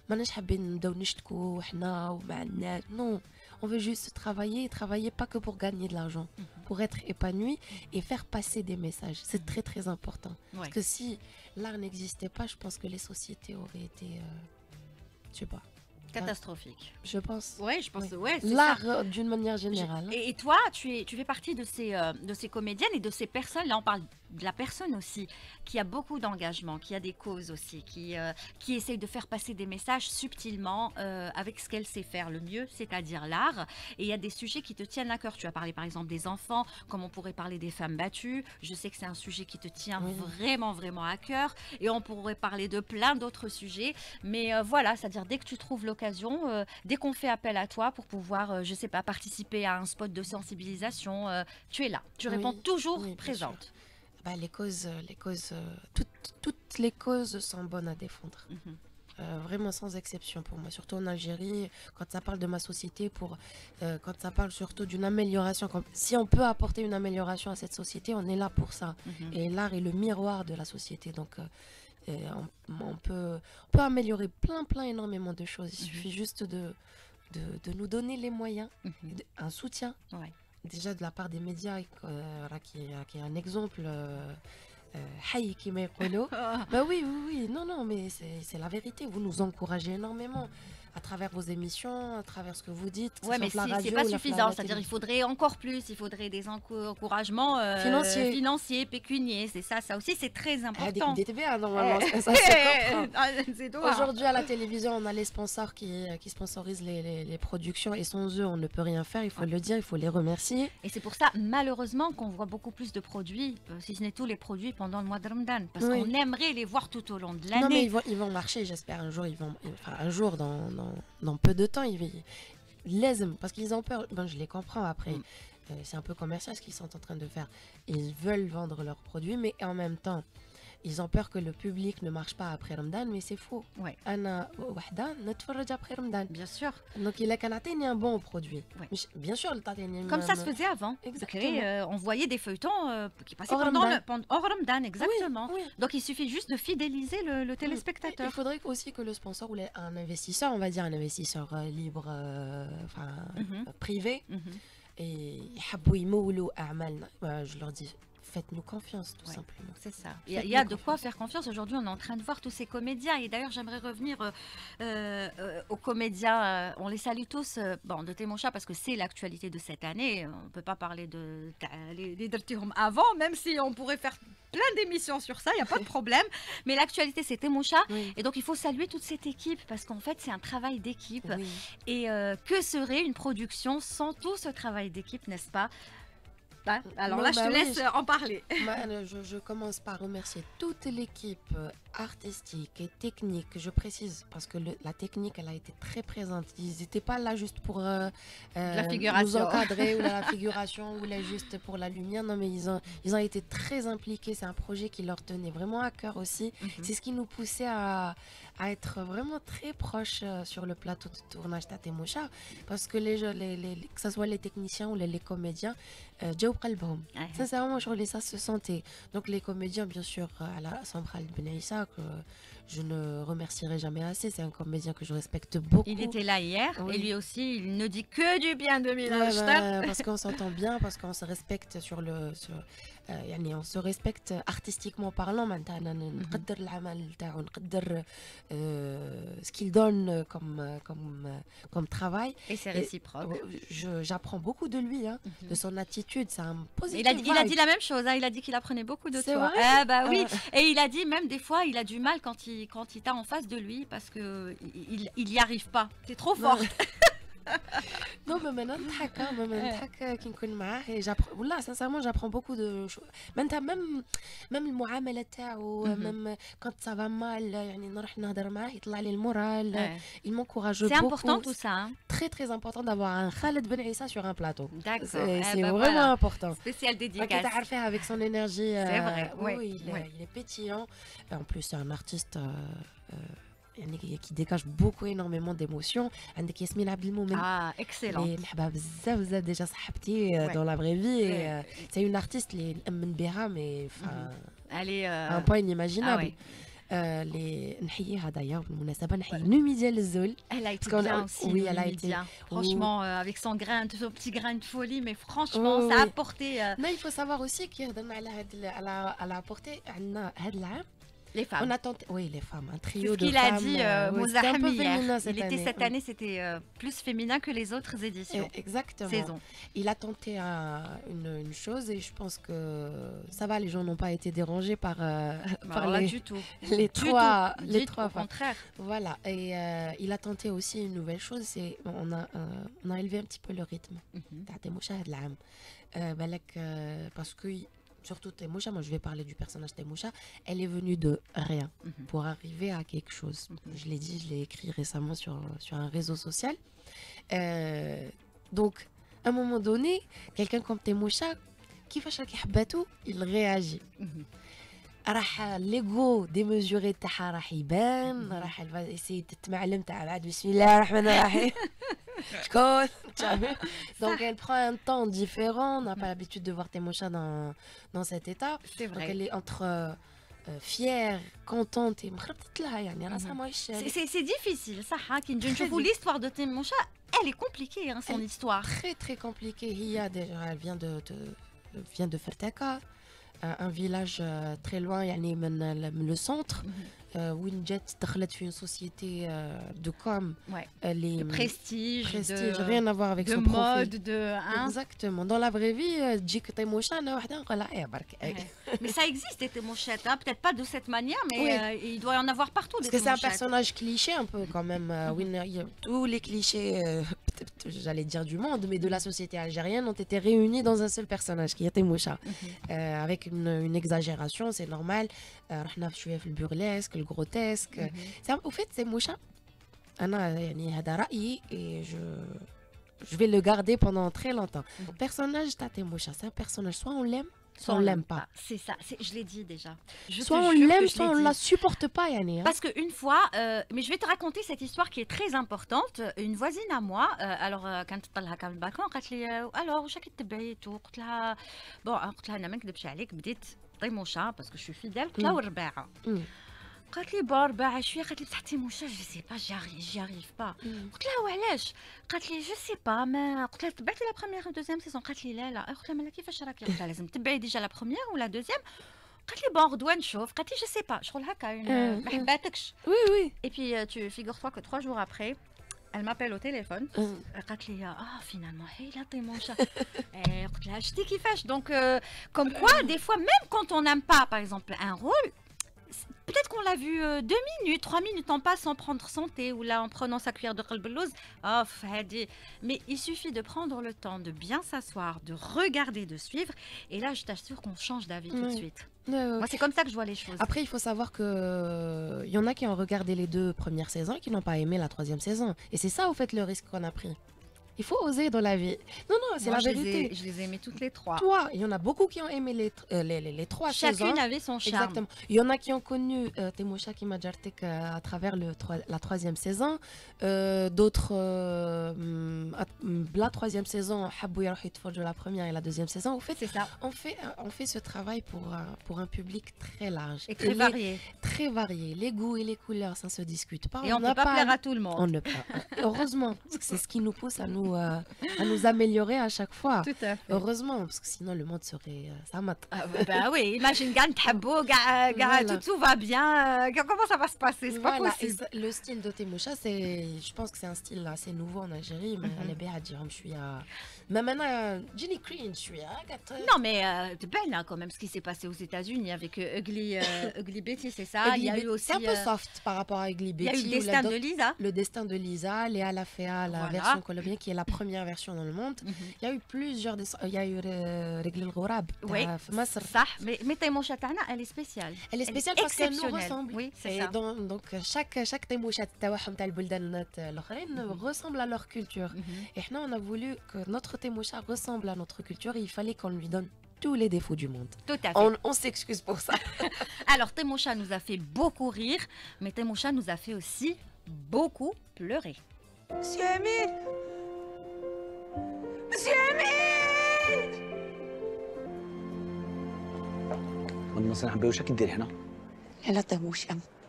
ماناش حابين نبداو نشتكوا وحنا وما عندناش. Non, on veut juste travailler pas que pour gagner de l'argent, pour être épanoui et faire passer des messages. C'est très très important. Parce que si l'art n'existait pas, je pense que les sociétés auraient été, je sais pas. Catastrophique. Je pense. Ouais, je pense. Oui. Ouais, c'est ça. L'art d'une manière générale. Et toi, tu fais partie de ces comédiennes et de ces personnes. Là, on parle de la personne aussi qui a beaucoup d'engagement, qui a des causes aussi, qui essaye de faire passer des messages subtilement avec ce qu'elle sait faire le mieux, c'est-à-dire l'art. Et il y a des sujets qui te tiennent à cœur. Tu as parlé par exemple des enfants, comme on pourrait parler des femmes battues. Je sais que c'est un sujet qui te tient vraiment, vraiment à cœur. Et on pourrait parler de plein d'autres sujets. Mais voilà, c'est-à-dire dès que tu trouves l'occasion, dès qu'on fait appel à toi pour pouvoir, je sais pas, participer à un spot de sensibilisation, tu es là. Tu réponds toujours présente. Bah, les causes, toutes les causes sont bonnes à défendre. Vraiment sans exception pour moi, surtout en Algérie, quand ça parle de ma société, quand ça parle surtout d'une amélioration. Si on peut apporter une amélioration à cette société, on est là pour ça. Et l'art est le miroir de la société, donc on peut améliorer énormément de choses. Il suffit juste de nous donner les moyens, un soutien. Ouais. Déjà de la part des médias, qui est un exemple haï qui m'est connu. Bah oui, non, mais c'est la vérité. Vous nous encouragez énormément à travers vos émissions, à travers ce que vous dites. Ouais, mais c'est pas suffisant. C'est-à-dire il faudrait encore plus. Il faudrait des encouragements financiers, pécuniaires. C'est ça aussi, c'est très important. Normalement, aujourd'hui, à la télévision, on a les sponsors qui sponsorisent les productions et sans eux, on ne peut rien faire. Il faut le dire, il faut les remercier. Et c'est pour ça, malheureusement, qu'on voit beaucoup plus de produits, si ce n'est tous les produits pendant le mois de Ramadan. Parce qu'on aimerait les voir tout au long de l'année. Non, mais ils vont marcher, j'espère. Un jour, dans peu de temps, ils les aiment parce qu'ils ont peur. Ben, je les comprends après. C'est un peu commercial ce qu'ils sont en train de faire. Ils veulent vendre leurs produits, mais en même temps, ils ont peur que le public ne marche pas après Ramadan, mais c'est faux. Ouais. Ana wahda نتفرج après Ramadan. Bien sûr. Donc il a qu'à atteindre un bon produit. Bien sûr, comme ça se faisait avant. Exactement. On voyait des feuilletons qui passaient hors Ramadan, exactement. Oui. Donc il suffit juste de fidéliser le téléspectateur. Il faudrait aussi que le sponsor ou un investisseur, on va dire un investisseur libre, privé, et je leur dis, faites-nous confiance, tout simplement. C'est ça. Il y a de quoi faire confiance. Aujourd'hui, on est en train de voir tous ces comédiens. Et d'ailleurs, j'aimerais revenir aux comédiens. On les salue tous. De Témocha, parce que c'est l'actualité de cette année. On ne peut pas parler de les Dirtihom avant, même si on pourrait faire plein d'émissions sur ça. Il n'y a pas de problème. Mais l'actualité, c'est Témocha. Et donc, il faut saluer toute cette équipe, parce qu'en fait, c'est un travail d'équipe. Et que serait une production sans tout ce travail d'équipe, n'est-ce pas? Alors là, je te laisse en parler. Je commence par remercier toute l'équipe artistique et technique, je précise, parce que la technique, elle a été très présente. Ils n'étaient pas là juste pour nous encadrer ou la figuration ou là juste pour la lumière. Non, mais ils ont été très impliqués. C'est un projet qui leur tenait vraiment à cœur aussi. C'est ce qui nous poussait à être vraiment très proches sur le plateau de tournage Témocha, parce que que ce soit les techniciens ou les comédiens, sincèrement, ça se sentait. Donc les comédiens, bien sûr, à la Samral Ben Issa, que je ne remercierai jamais assez. C'est un comédien que je respecte beaucoup. Il était là hier, et lui aussi, il ne dit que du bien de Milan. Parce qu'on s'entend bien, parce qu'on se respecte on se respecte artistiquement parlant. Maintenant, ce qu'il donne comme travail. Et c'est réciproque. J'apprends beaucoup de lui, de son attitude. C'est un positif. Il a dit la même chose. Il a dit qu'il apprenait beaucoup de toi. Oui. Et il a dit même des fois, il a du mal quand il t'a en face de lui, parce que il y arrive pas. T'es trop forte. Non, mais maintenant, sincèrement, j'apprends beaucoup de choses. Même le muamala تاعو, même quand ça va mal, نروح نهضر معاه يطلع لي المورال. Il m'encourage beaucoup. C'est important tout ça. Très très important d'avoir un Khaled Ben Issa sur un plateau. D'accord. C'est vraiment important. Spécial dédicace. Avec son énergie. C'est vrai. Il est pétillant. En plus, c'est un artiste qui dégage énormément d'émotions. عندك ياسمين عبد المؤمن. Excellent. نحبها بزاف déjà صاحبتي dans la vraie vie. C'est une artiste اللي نأمن بها, mais elle est un point inimaginable. نحييها d'ailleurs بالمناسبة, نحيي نومي ديال الزول. Elle a été bien aussi. Oui, elle a été. Franchement, avec son petit grain de folie, mais franchement, ça a apporté. Non, il faut savoir aussi qu'elle a apporté عندنا هذا العام Les femmes. On a tenté, oui, les femmes, un C'est trio ce de qu'il a femmes. dit Ouais, c'était un peu Mouzahmi hier. féminin Cette année, c'était plus féminin que les autres éditions. Exactement. Saison. Il a tenté une chose et je pense que ça va, les gens n'ont pas été dérangés par, par Pas les, du tout. les Du trois, tout. les Dites, trois au femmes. contraire. Voilà, et il a tenté aussi une nouvelle chose, c'est on a élevé un petit peu le rythme. تاع تيموشا هاد العام. بالك parce que surtout Témoucha, moi je vais parler du personnage Témoucha, elle est venue de rien pour arriver à quelque chose. Je l'ai dit, je l'ai écrit récemment sur un réseau social. Donc, à un moment donné, quelqu'un comme Témoucha, كيفاش راكي حباتو, il réagit. راح ليغو ديميزوري تاعها راح يبان, راح اسي تتمعلم تاع بعد بسم الله الرحمن الرحيم. شكون donc elle prend un temps différent. On n'a pas l'habitude de voir Témoucha dans cet état. C'est Donc vrai. elle est entre fière, contente et مخربطت لها يعني راسها ماهيش. C'est difficile, ça. Qui Très nous l'histoire de Témoucha, elle est compliquée, hein, son Elle- histoire. Très très compliqué. Hiya déjà, elle vient de Fertaka, un village très loin, يعني من le centre. وين جات دخلت في une société de com. Ouais. Les De prestige, rien à voir avec de son profil. mode, de. Hein. Exactement. Dans la vraie vie, تجيك تيموشا انا وحده نقول لها يا برك. Ouais. Mais ça existe, des Témouchettes, hein. Peut-être pas de cette manière, mais Oui. il doit y en avoir partout. Parce des que c'est un Témouchettes. personnage cliché un peu quand même. Tous les clichés, j'allais dire du monde, mais de la société algérienne ont été réunis dans un seul personnage qui est Témoucha. Avec une exagération, c'est normal. رحنا شوية في البورلesque, le grotesque. Au fait, Témoucha, أنا يعني هذا رأيي et je vais le garder pendant très longtemps. Le personnage de Témoucha, c'est un personnage, soit on l'aime, soit on l'aime pas. C'est ça, je l'ai dit déjà. Je Soit te on jure l'aime, que je soit l'ai on dit. la supporte pas, yani. Hein. Parce qu'une fois, mais je vais te raconter cette histoire qui est très importante. Une voisine à moi, alors كانت طلعها كان البالكون قالت لي alors واش راكي تبعيتو قلت لها بون قلت لها انا ما نكذبش عليك بديت طيموشا باسكو شو فيدال قلت لها والرباعه قالت لي بون رباعه شويه قالت لي بصح تيموشا جو سي با جي اريف با قلت لها وعلاش قالت لي جو سي با ما قلت لها تبعتي لا بروميير دوزيام سيزون قالت لي لا قلت لها مالا كيفاش راكي قلت لها لازم تبعي ديجا لا بروميير ولا دوزيام قالت لي بون غدوه نشوف قالت لي جو سي با شغل هكا ما حباتكش Oui, oui. et puis tu figure-toi que 3 jours après elle m'appelle au téléphone قالت لي finalement هي طيموشا قلت لها شتي كيفاش donc comme quoi des fois même quand on n'aime pas par exemple un rôle peut-être qu'on l'a vu 2 minutes, 3 minutes en passe sans prendre son thé ou là en prenant sa cuillère de qalbelouz. Mais il suffit de prendre le temps de bien s'asseoir, de regarder, de suivre. Et là, je t'assure qu'on change d'avis tout de suite. Moi, c'est comme ça que je vois les choses. Après, il faut savoir que y en a qui ont regardé les 2 premières saisons et qui n'ont pas aimé la 3e saison. Et c'est ça, au fait, le risque qu'on a pris. Il faut oser dans la vie. Non, c'est Moi, la vérité. Je les ai aimées toutes les 3. Toi, il y en a beaucoup qui ont aimé les 3 saisons. Chacune avait son charme. Exactement. Il y en a qui ont connu Témoucha Kimajartek à travers la 3e saison. D'autres, la 3e saison, Habou Yarouhi de la 1re et la 2e saison. En fait, c'est ça. On fait ce travail pour un public très large. Et très varié. Très varié. Les goûts et les couleurs, ça ne se discute pas. Et on ne peut pas plaire à tout le monde. On ne peut. Heureusement, parce que c'est ce qui nous pousse à nous améliorer à chaque fois. Tout à fait. Heureusement, parce que sinon le monde serait samat. Bah oui, imagine gagne Thabou, tout va bien. Comment ça va se passer? C'est pas possible. Et le style de Témoucha, je pense que c'est un style assez nouveau en Algérie, mais elle est bien à dire, je suis à. Mais maintenant, Jenny Cringe, je suis à. Non, mais tu peines quand même ce qui s'est passé aux États-Unis avec Ugly Betty, c'est ça. Il y a eu aussi. C'est un peu soft par rapport à Ugly Betty. Il y a eu le destin de Lisa. Le destin de Lisa, Léa Laféa, la version colombienne qui est la première version dans le monde. Il y a eu plusieurs. Il y a eu Régl El Ghourab. Oui, ça. Mais Témoucha Tana, elle est spéciale. Elle est spéciale parce qu'elle nous ressemble. Oui, c'est ça. Donc chaque Témoucha تاعهم تاع البلدان الآخرين ressemble à leur culture. Et nous, on a voulu que notre Témoucha ressemble à notre culture et il fallait qu'on lui donne tous les défauts du monde. Tout à fait. On s'excuse pour ça. Alors, Témoucha nous a fait beaucoup rire, mais Témoucha nous a fait aussi beaucoup pleurer. Monsieur Amine Monsieur Amine من مصنع عم بيوشك دير هنا لا طيموش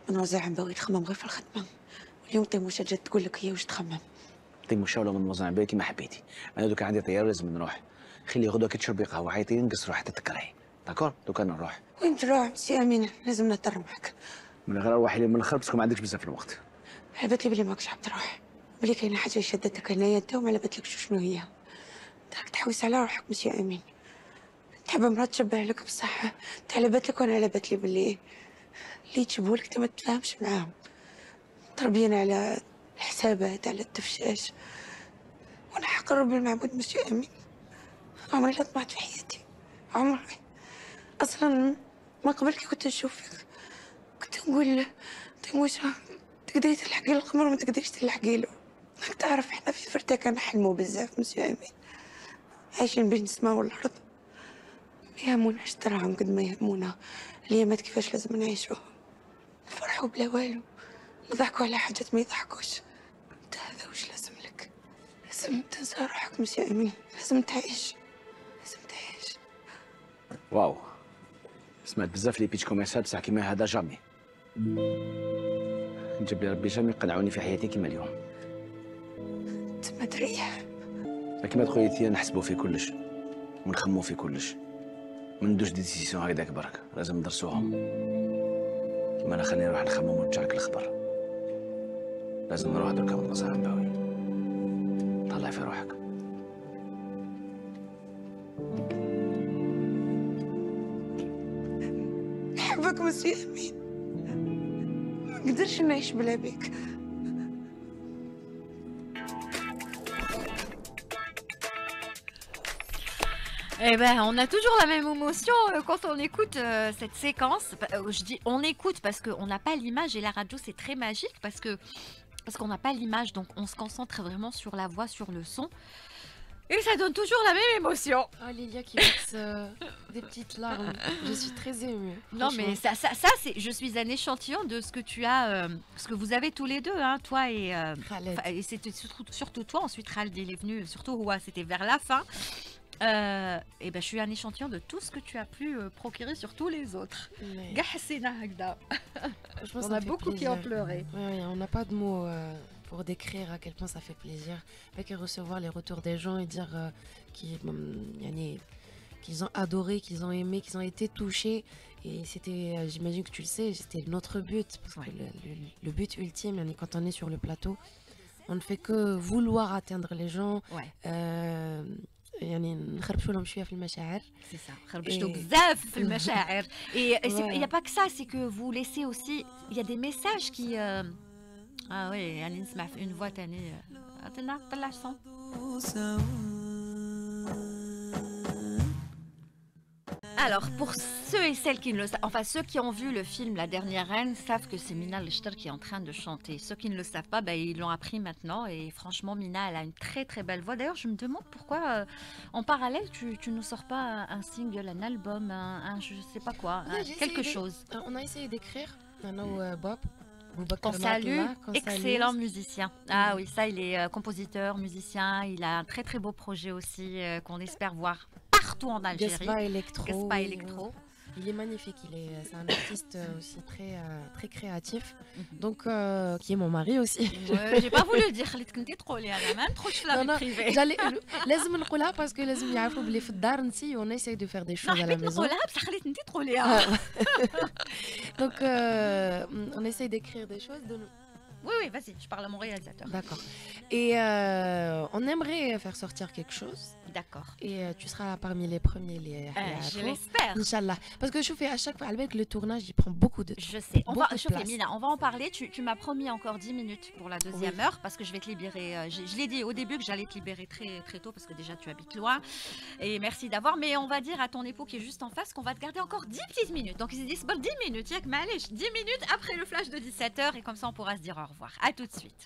أنا وزع عم بغي نخمم غير في الخدمة واليوم طيموشة جات تقول لك هي واش تخمم طيب ولا من مصنع بيتي ما حبيتي انا دوك عندي طياره لازم نروح خلي غدوه كي تشربي قهوه عيطي نقصروا حتى تكرهي داكور دوكا نروح. وين تروح سي امين؟ لازم نضطر معك. من غير روحي لي من الاخر باسكو ما عندكش بزاف الوقت. على بالي بلي ماكش حاب تروح، بلي كاينه حاجه شدتك هنايا انت وما على بالكش شنو هي. راك تحوس على روحك مسيو امين. تحب مرات تشبه لك بصح انت على بالك وانا على بالي بلي اللي تجيبولك انت ما تفاهمش معاهم. تربينا على الحسابات على التفشاش، وانا حق رب المعبود مسيو امين عمري لا طمعت في حياتي، عمري اصلا ما قبل كي كنت نشوفك كنت نقول تموشا تقدري تلحقي القمر وما تقدريش تلحقي له. راك تعرف احنا في فرتك نحلموا بزاف مسيو امين، عايشين بين السماء والارض، ما يهموناش الدراهم قد ما يهمونا الايامات كيفاش لازم نعيشوها، نفرحوا بلا والو، نضحكوا على حاجات ما يضحكوش. انت هذا واش لازم لك؟ لازم تنسى روحك مسيو امين، لازم تعيش، لازم تعيش. واو سمعت بزاف لي بيتش كوميرسال بصح كيما هذا جامي. نجيب لي ربي جامي يقنعوني في حياتي كيما اليوم. تما تريح. كيما تقولي انت نحسبوا في كلش ونخموا في كلش، ما ندوش دي ديسيسيون هكذاك برك، لازم ندرسوهم. كيما انا خليني نروح نخمم ونرجعك الخبر. لازم نروح دركا من المزرعه نباوي. طلع في روحك. نحبك مسيو امين، ما نقدرش نعيش بلا بيك. Eh ben, on a toujours la même émotion quand on écoute cette séquence. Je dis on écoute parce qu'on n'a pas l'image et la radio c'est très magique parce qu'on n'a pas l'image, donc on se concentre vraiment sur la voix, sur le son. Et ça donne toujours la même émotion. Oh, Lilia qui verse des petites larmes. Je suis très émue. Non mais ça c'est, je suis un échantillon de ce que tu as, ce que vous avez tous les deux, hein, toi et Khaled. et c'était surtout toi. Ensuite Khaled il est venu, surtout Houa, c'était vers la fin. Et ben je suis un échantillon de tout ce que tu as pu procurer sur tous les autres. Mais Gahassina Hagda. franchement, On ça a fait beaucoup qui plaisir. ont pleuré. Ouais, on n'a pas de mots pour décrire à quel point ça fait plaisir. Avec recevoir les retours des gens et dire qu'ils ont adoré, qu'ils ont aimé, qu'ils ont été touchés. Et c'était, j'imagine que tu le sais, c'était notre but. Parce que le but ultime, quand on est sur le plateau, on ne fait que vouloir atteindre les gens. Ouais. يعني نخربشوا لهم شويه في المشاعر. C'est ça. خربشتوا بزاف في المشاعر. Et il n'y a pas que ça, c'est que vous laissez aussi, il y a des messages qui ah oui, يعني نسمع une voix تاني عطينا طلع الصوت. Alors, pour ceux et celles qui ne le savent, enfin ceux qui ont vu le film La Dernière Reine savent que c'est Mina Lechter qui est en train de chanter. Ceux qui ne le savent pas, ben, ils l'ont appris maintenant et franchement Mina elle a une très très belle voix. D'ailleurs je me demande pourquoi en parallèle tu ne sors pas un single, un album, un je sais pas quoi, quelque chose. On a essayé d'écrire, Bob. Qu'on salue, excellent musicien. Ah oui, ça il est compositeur, musicien, il a un très très beau projet aussi qu'on espère voir partout en Algérie. Gaspa Electro. Gaspa Electro. Il est magnifique, c'est un artiste aussi très, très créatif, donc qui est mon mari aussi. J'ai pas voulu dire خليتك انت تقولي انا ما ندخلش لا بريفي. لازم نقولها parce que لازم يعرفوا بلي في الدار نسي on essaie de faire des choses à la maison. نقولها بصح خليت انت تقوليها. Donc on essaie d'écrire des choses. Oui, vas-y, je parle à mon réalisateur. D'accord. Et on aimerait faire sortir quelque chose. D'accord. Et tu seras parmi les premiers. Je l'espère. Inch'Allah. Parce que je fais à chaque fois, avec le tournage, il prend beaucoup de temps. Je sais. On va, Mina, on va en parler. Tu m'as promis encore 10 minutes pour la deuxième heure parce que je vais te libérer. Je l'ai dit au début que j'allais te libérer très, très tôt parce que déjà tu habites loin. Et merci d'avoir. Mais on va dire à ton époux qui est juste en face qu'on va te garder encore 10 petites minutes. Donc ils se disent, bon, 10 minutes, 10 minutes après le flash de 17h et comme ça on pourra se dire au revoir. À tout de suite.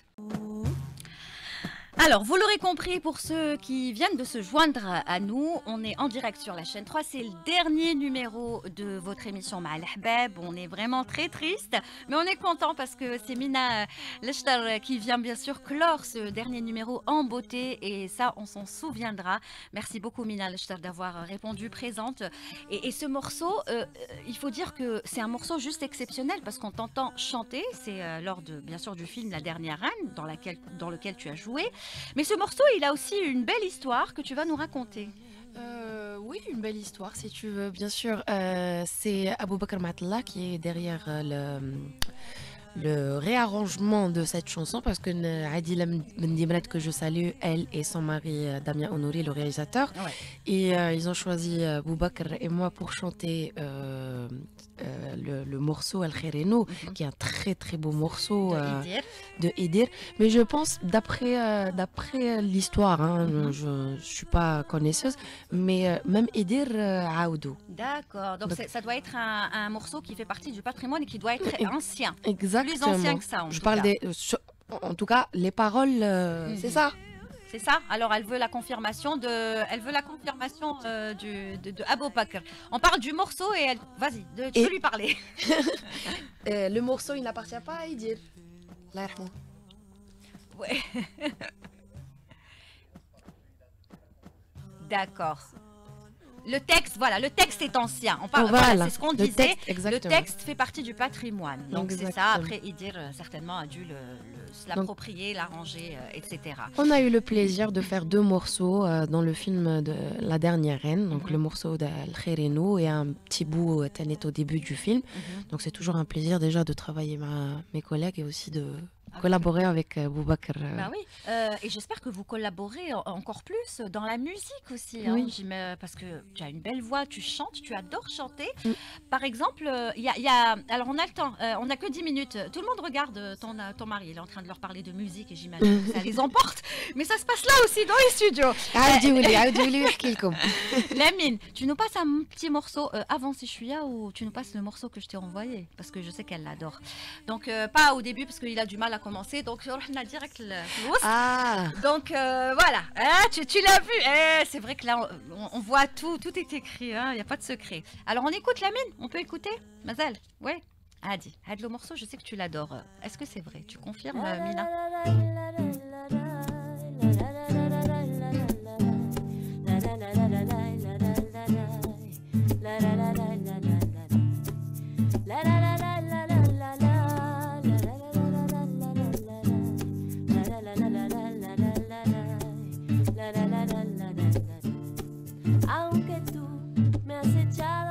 Alors, vous l'aurez compris, pour ceux qui viennent de se joindre à nous, on est en direct sur la chaîne 3. C'est le dernier numéro de votre émission Ma'al Ahbab. On est vraiment très triste, mais on est content parce que c'est Mina Lechter qui vient bien sûr clore ce dernier numéro en beauté et ça, on s'en souviendra. Merci beaucoup Mina Lechter d'avoir répondu présente. Et ce morceau, il faut dire que c'est un morceau juste exceptionnel parce qu'on t'entend chanter. C'est lors de, bien sûr, du film La Dernière Reine dans lequel tu as joué. Mais ce morceau, il a aussi une belle histoire que tu vas nous raconter. Oui, une belle histoire si tu veux, bien sûr. C'est Abou Bakr Matla qui est derrière le réarrangement de cette chanson parce que Adila Mendimret que je salue, elle et son mari Damien Honoré, le réalisateur, Ouais. et ils ont choisi Abou Bakr et moi pour chanter le morceau Al Khaireno, qui est un très très beau morceau de Idir. Mais je pense, d'après l'histoire, hein, je ne suis pas connaisseuse, mais même Idir Aoudou. D'accord, donc ça doit être un morceau qui fait partie du patrimoine et qui doit être ancien. Exactement. Plus ancien que ça, en Je tout parle cas. en tout cas, les paroles, c'est ça. C'est ça. Alors, elle veut la confirmation de Abou Bakr. On parle du morceau et vas-y, tu peux lui parler. Le morceau, il n'appartient pas à Idir. Allah yarhamou. Ouais. D'accord. Le texte, voilà, le texte est ancien. On parle, voilà, c'est ce qu'on disait. Le texte fait partie du patrimoine. Donc c'est ça. Après, Idir certainement a dû l'approprier, l'arranger, etc. On a eu le plaisir de faire 2 morceaux dans le film de La Dernière Reine, donc le morceau d'Al Khaireno et un petit bout Tanet au début du film. Donc c'est toujours un plaisir déjà de travailler mes collègues et aussi de collaborer avec Abou Bakr. Bah oui, et j'espère que vous collaborez encore plus dans la musique aussi, hein, Oui. parce que tu as une belle voix, tu chantes, tu adores chanter. Par exemple, alors on a le temps, on n'a que 10 minutes. Tout le monde regarde ton mari, il est en train de leur parler de musique et j'imagine que ça les emporte. Mais ça se passe là aussi dans les studios. Lamine, tu nous passes un petit morceau avant si je suis là ou tu nous passes le morceau que je t'ai envoyé parce que je sais qu'elle l'adore. Donc pas au début parce qu'il a du mal à commencer, donc on a direct le donc voilà, tu l'as vu, c'est vrai que là on voit tout est écrit, il n'y a pas de secret. Alors on écoute Lamine, on peut écouter Mazel, ouais. Hadi, le morceau, je sais que tu l'adores. Est-ce que c'est vrai? Tu confirmes, Mina?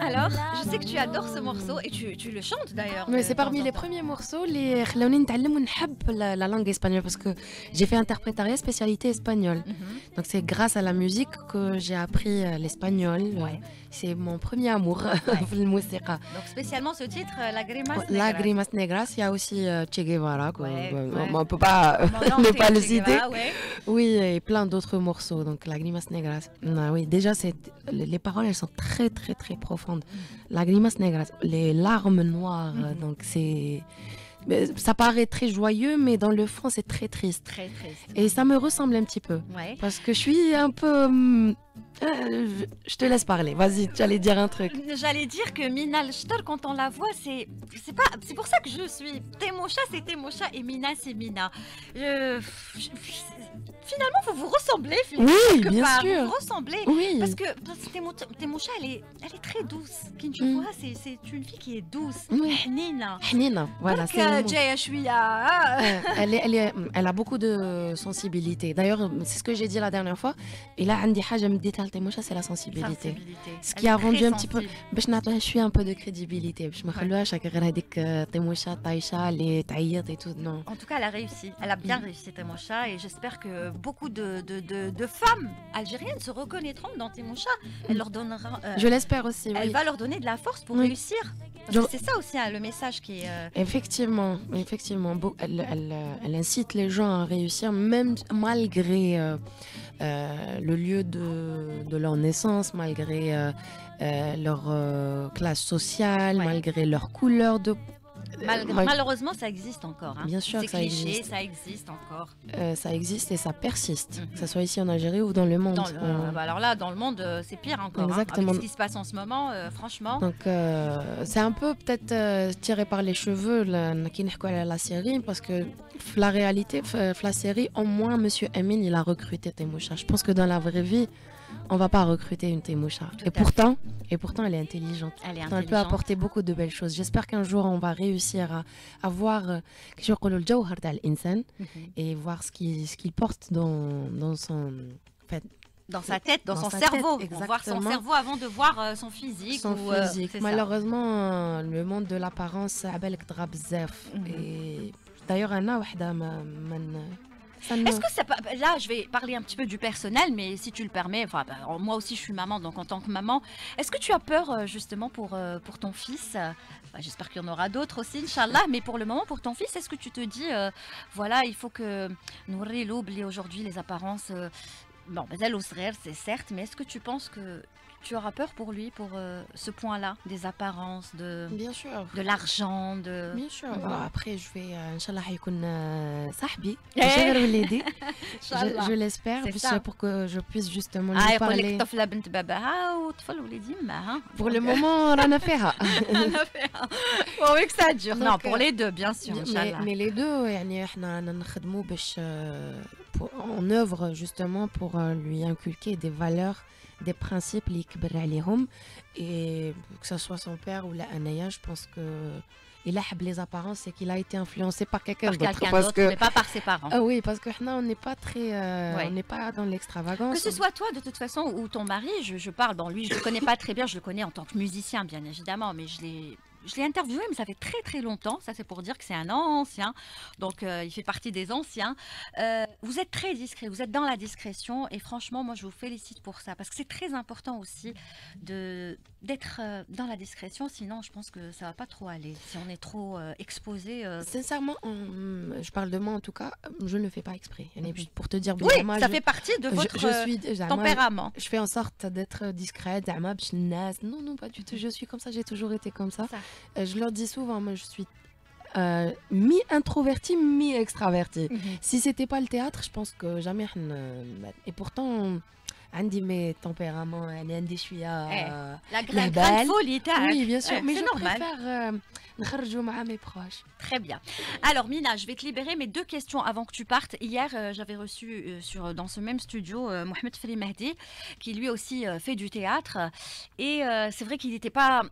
Alors, je sais que tu adores ce morceau et tu le chantes d'ailleurs. Mais c'est parmi les premiers morceaux les خلوني نتعلم ونحب la langue espagnole parce que j'ai fait interprétariat spécialité espagnole. Donc c'est grâce à la musique que j'ai appris l'espagnol. C'est mon premier amour le musique. Donc spécialement ce titre, Lágrimas Negras. Lágrimas Negras, il y a aussi Che Guevara, on peut pas ne pas le citer. Oui, et plein d'autres morceaux. Donc Lágrimas Negras. Oui, déjà les paroles elles sont très très très profondes. Lágrimas Negras, les larmes noires. Donc c'est ça paraît très joyeux, mais dans le fond c'est très triste. Très triste. Et ça me ressemble un petit peu. Parce que je suis un peu je te laisse parler. Vas-y, tu allais dire un truc. J'allais dire que Mina Al-Shtar, quand on la voit, c'est pour ça que je suis Temosha, c'est Temosha et Mina, c'est Mina. Finalement, vous vous ressemblez. Oui, bien sûr. Vous vous ressemblez. Oui. Parce que Temosha, elle est très douce. Kinshasa, c'est une fille qui est douce. Hnina. Hnina, voilà. Elle a beaucoup de sensibilité. D'ailleurs, c'est ce que j'ai dit la dernière fois. Et là, Andi Haja Medita Temosha, c'est la sensibilité. Ce qui a rendu un petit peu. Je suis un peu de crédibilité. Je me relâche chaque avec Temosha, Taïcha, les taillettes et tout. Non. En tout cas, elle a réussi. Elle a bien réussi, Temosha. Et j'espère que beaucoup de femmes algériennes se reconnaîtront dans Temosha. Elle leur donnera. Je l'espère aussi. Elle va leur donner de la force pour réussir. C'est ça aussi le message qui est. Effectivement. Elle incite les gens à réussir, même malgré le lieu de leur naissance, malgré leur classe sociale, malgré leur couleur de. Malheureusement, ça existe encore. Bien sûr que ça existe. Ça existe encore. Ça existe et ça persiste, que ce soit ici en Algérie ou dans le monde. Alors là, dans le monde, c'est pire encore. Exactement. Avec ce qui se passe en ce moment, franchement. Donc, c'est un peu peut-être tiré par les cheveux la série, parce que la réalité, la série, au moins, Monsieur Amin, il a recruté Temosha. Je pense que dans la vraie vie, on va pas recruter une Temosha. Et pourtant, elle est intelligente. Elle peut apporter beaucoup de belles choses. J'espère qu'un jour, on va réussir à voir et voir ce qu'il porte dans son... En fait, Dans sa tête, dans son sa cerveau. tête, On voir son exactement. cerveau avant de voir son physique. Son ou, physique. c'est ça. Malheureusement, le monde de l'apparence, عبالك ضرا بزاف. Et d'ailleurs, أنا وحدة Est-ce que ça peut... Là, je vais parler un petit peu du personnel, mais si tu le permets, enfin, moi aussi je suis maman, donc en tant que maman, est-ce que tu as peur justement pour ton fils J'espère qu'il y en aura d'autres aussi, Inch'Allah, mais pour le moment, pour ton fils, est-ce que tu te dis, voilà, il faut que nous oublier aujourd'hui les apparences bon, Bazal ou Srer, c'est certes, mais est-ce que tu penses que tu auras peur pour lui, pour ce point-là, des apparences, Bien sûr. de l'argent, de... Bien sûr. Bon, après, je vais, Inch'Allah, حيكون صاحبي. Eh. ماشي غير وليدي. Inch'Allah. Je l'espère, C'est parce ça. pour que je puisse justement Ah, lui يقول parler. لك طفلة بنت باباها وطفل ولد يمها. Pour le moment, رانا فيها. Bon, oui, que ça dure. Non, Donc, pour les deux, bien sûr, Inch'Allah. mais les deux, يعني احنا نخدموا باش en œuvre justement pour lui inculquer des valeurs, des principes اللي يكبر عليهم, et que ce soit son père ou la Anaya, je pense que il a les apparences, c'est qu'il a été influencé par quelqu'un Par d'autre, quelqu'un parce d'autre, que mais pas par ses parents. ah oui, parce que on n'est pas très Ouais. on n'est pas dans l'extravagance. Que ce soit toi, de toute façon, ou ton mari, je parle, bon, lui, je le connais pas très bien, je le connais en tant que musicien, bien évidemment, mais je l'ai interviewé, mais ça fait très très longtemps. Ça, c'est pour dire que c'est un ancien. Donc, il fait partie des anciens. Vous êtes très discret, vous êtes dans la discrétion. Et franchement, moi, je vous félicite pour ça. Parce que c'est très important aussi d'être dans la discrétion. Sinon, je pense que ça va pas trop aller. Si on est trop exposé. Sincèrement, je parle de moi en tout cas, je ne le fais pas exprès. Pour te dire, Oui, moi, ça fait partie de votre tempérament. Je fais en sorte d'être discrète. Non, non, pas du tout. Je suis comme ça, j'ai toujours été comme ça. Je leur dis souvent, moi je suis mi-introvertie, mi-extravertie. Si c'était pas le théâtre, je pense que jamais. Et pourtant, عندي mes tempéraments, عندي شوية la grande folie, oui, bien sûr, mais c'est je normal. préfère نخرجوا مع mes proches. Très bien. Alors Mina, je vais te libérer mes deux questions avant que tu partes. Hier, j'avais reçu dans ce même studio Mohamed Fri Mahdi, qui lui aussi fait du théâtre. Et c'est vrai qu'il n'était pas...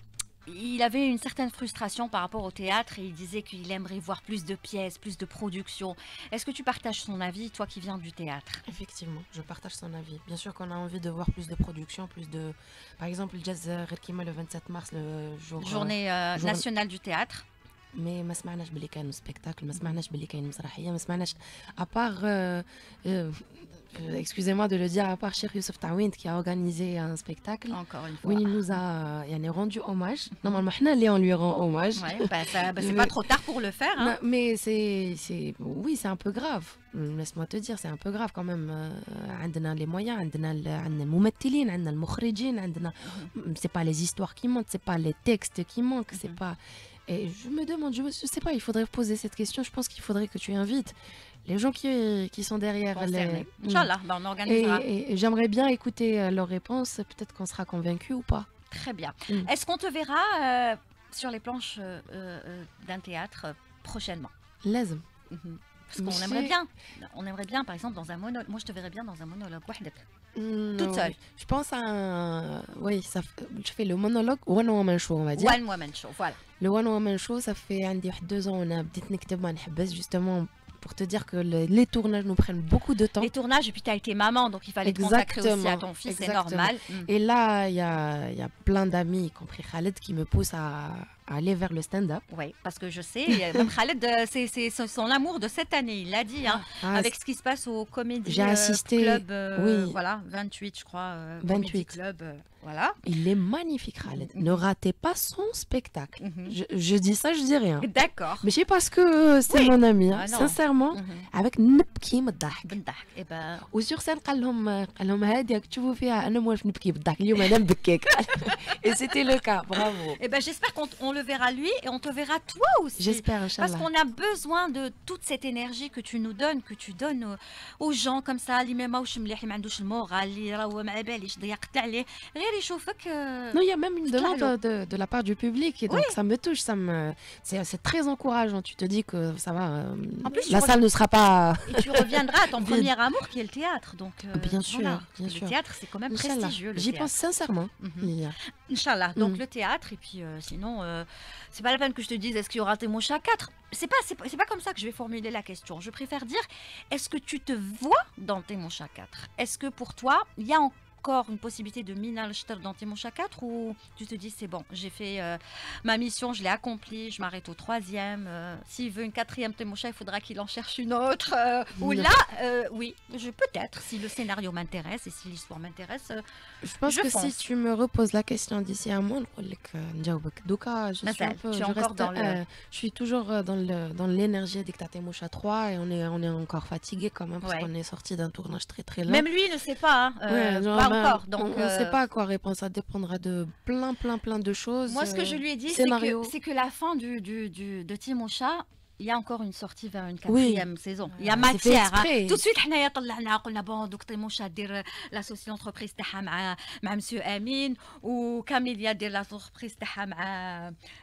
Il avait une certaine frustration par rapport au théâtre et il disait qu'il aimerait voir plus de pièces, plus de production. Est-ce que tu partages son avis, toi qui viens du théâtre? Effectivement, je partage son avis. Bien sûr qu'on a envie de voir plus de production, plus de... Par exemple, le Jazz Rikima le 27 mars, le journée nationale du théâtre. Mais ما سمعناش باللي كانوا spectacle, ما سمعناش باللي كاين مسرحيه, ما سمعناش à part excusez-moi de le dire, à part Cheikh Youssef Taouint qui a organisé un spectacle. Encore une fois. Oui, il nous a rendu hommage. Normalement, on lui rend hommage. Ouais, c'est pas trop tard pour le faire. Hein. Non, mais oui, c'est un peu grave. Laisse-moi te dire, c'est un peu grave quand même. عندنا les moyens, عندنا الممثلين, عندنا المخرجين, عندنا c'est pas les histoires qui manquent, c'est pas les textes qui manquent, c'est pas... Et je me demande, je sais pas, il faudrait poser cette question. Je pense qu'il faudrait que tu invites les gens qui sont derrière. Inch'Allah, on organisera. Et j'aimerais bien écouter leurs réponses. Peut-être qu'on sera convaincu ou pas. Très bien. Est-ce qu'on te verra sur les planches d'un théâtre prochainement? Lazem. Parce qu'on aimerait bien, par exemple, dans un monologue. Moi, je te verrais bien dans un monologue. Toute seule. Je pense à un... Oui, je fais le monologue One Woman Show, on va dire. One Woman Show, voilà. Le One Woman Show, ça fait 2 ans, on a بديت نكتب ما نحبس, justement pour te dire que les tournages nous prennent beaucoup de temps. Les tournages, et puis tu as été maman, donc il fallait te consacrer aussi à ton fils, c'est normal. Et là, il y a plein d'amis, y compris Khaled, qui me poussent à aller vers le stand-up. Oui, parce que je sais, même Khaled, c'est son amour de cette année, il l'a dit, hein, avec ce qui se passe au Comedy Club, voilà, 28 je crois, 28 Comedy Club, voilà. Il est magnifique, Khaled. Ne ratez pas son spectacle. Je dis ça, je dis rien. D'accord. Mais c'est parce que c'est mon ami, hein, sincèrement, avec نبكي من الضحك. Et ben... وسور سان قال لهم هادي تشوفوا فيها انا موالف نبكي بالضحك اليوم انا نبكيك. Et c'était le cas, bravo. Et ben j'espère qu'on le verra lui et on te verra toi aussi. J'espère, Inch'Allah. Parce qu'on a besoin de toute cette énergie que tu nous donnes, que tu donnes aux gens comme ça, اللي ما ماوش مليح, اللي ما عندوش المورال, اللي راهو ما باليش ضيقت عليه, غير يشوفك. Non, il y a même une demande de la part du public et donc ça me touche, c'est très encourageant. Tu te dis que ça va, en plus, la salle ne sera pas... Et tu reviendras à ton premier amour qui est le théâtre. Donc, bien sûr, voilà. bien sûr. Le théâtre, c'est quand même prestigieux. J'y pense sincèrement. Inch'Allah. Donc le théâtre et puis sinon c'est pas la peine que je te dise est-ce qu'il y aura Témocha 4. C'est pas comme ça que je vais formuler la question. Je préfère dire est-ce que tu te vois dans Témocha 4? Est-ce que pour toi, il y a encore une possibilité de Mina Al-Shtar dans Témocha 4 ou tu te dis c'est bon, j'ai fait ma mission, je l'ai accomplie, je m'arrête au 3e. S'il veut une 4e Témocha, il faudra qu'il en cherche une autre. Ou là, oui, peut-être, si le scénario m'intéresse et si l'histoire m'intéresse. Je pense que fonce. si tu me reposes la question d'ici un mois, je suis un peu, tu es encore dans le... je suis toujours dans l'énergie de Témocha 3 et on est encore fatigué quand même parce Ouais. qu'on est sorti d'un tournage très très long. Même lui ne sait pas, hein, Ouais, genre, pas ben, encore. Donc, on ne sait pas à quoi répondre, ça dépendra de plein de choses. moi, ce que je lui ai dit, scénario. c'est que la fin de Témocha, il y a encore une sortie vers une Oui. 4e saison. Il y a C'est fait matière. hein. exprès. Tout de suite, حنايا طلعنا قلنا bon دوك Témocha دير l'associé entreprise تاعها مع مسيو امين وكاميليا دير l'entreprise تاعها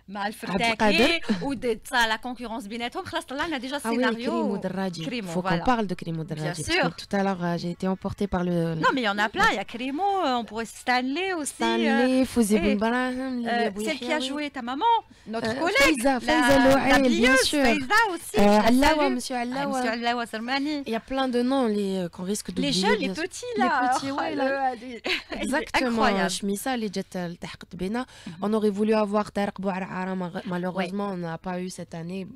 مع الفرتاكي وديت لا كونكورونس بيناتهم خلاص طلعنا ديجا Ah oui, السيناريو. Krimo Draji. Krimo, Faut qu'on voilà. parle de Krimo Draji. Bien Parce que tout à l'heure, j'ai été emportée par le Non, mais il y en a plein. Il y a Krimo, on pourrait Stanley aussi. Stanley, Fouzi et, Ben Baraham, Lilia celle qui a Bouyahiaoui. joué ta maman, notre collègue. Faiza Louail, bien l'habilleuse, sûr. Faiza aussi. je la Allawa, salue. monsieur Ah, Allawa. Monsieur Allawa Sermani. Il y a plein de noms qu'on risque Les d'oublier. jeunes, les bien sûr. petits là. Les petits, Oh, ouais, là. Exactement. Incroyable. Chmissa, les jets التحقت بينا. On aurait voulu avoir Tarek Bouarara. Malheureusement, on n'a pas eu cette année.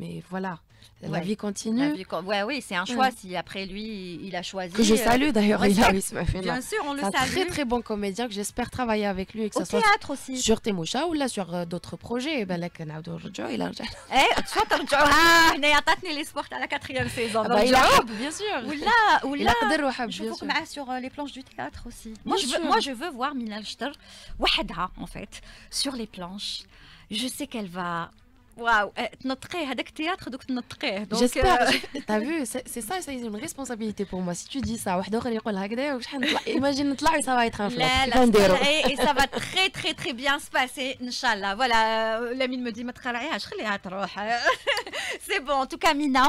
Mais voilà, la Ouais. vie continue. Ouais, oui, c'est un choix. Si après lui, il a choisi. Que je salue d'ailleurs. on Il a respecte. eu ce Bien sûr, on le C'est un salue. très très bon comédien que j'espère travailler avec lui et que Au ça soit théâtre aussi. sur Témocha ou là sur d'autres projets. بالك نعاودو نرجعوا إلى رجع. Eh, soit ترجعوا هنا عطاتني l'espoir à la 4e saison. Ah bah, il a نرجعوا. حب, bien sûr. ولا Il a قدر وحب, je bien veux sûr. qu'on sur les planches du théâtre aussi. Bien sûr. Moi, je veux voir Mina Al-Shtar وحدها en fait sur les planches. Je sais qu'elle va waouh تنطقيه هذاك التياتر دوك تنطقيه. Donc J'espère. T'as vu, c'est ça, c'est une responsabilité pour moi. Si tu dis ça, واحد آخر يقول هكذا وشحال نطلع. Imagine نطلع ça va être un flop. لا كيف لا نديرو؟ تقلعي et ça va très très très bien se passer Inch'Allah. Voilà, Lamine me dit ما تقلعيهاش خليها تروح. C'est bon, en tout cas Mina,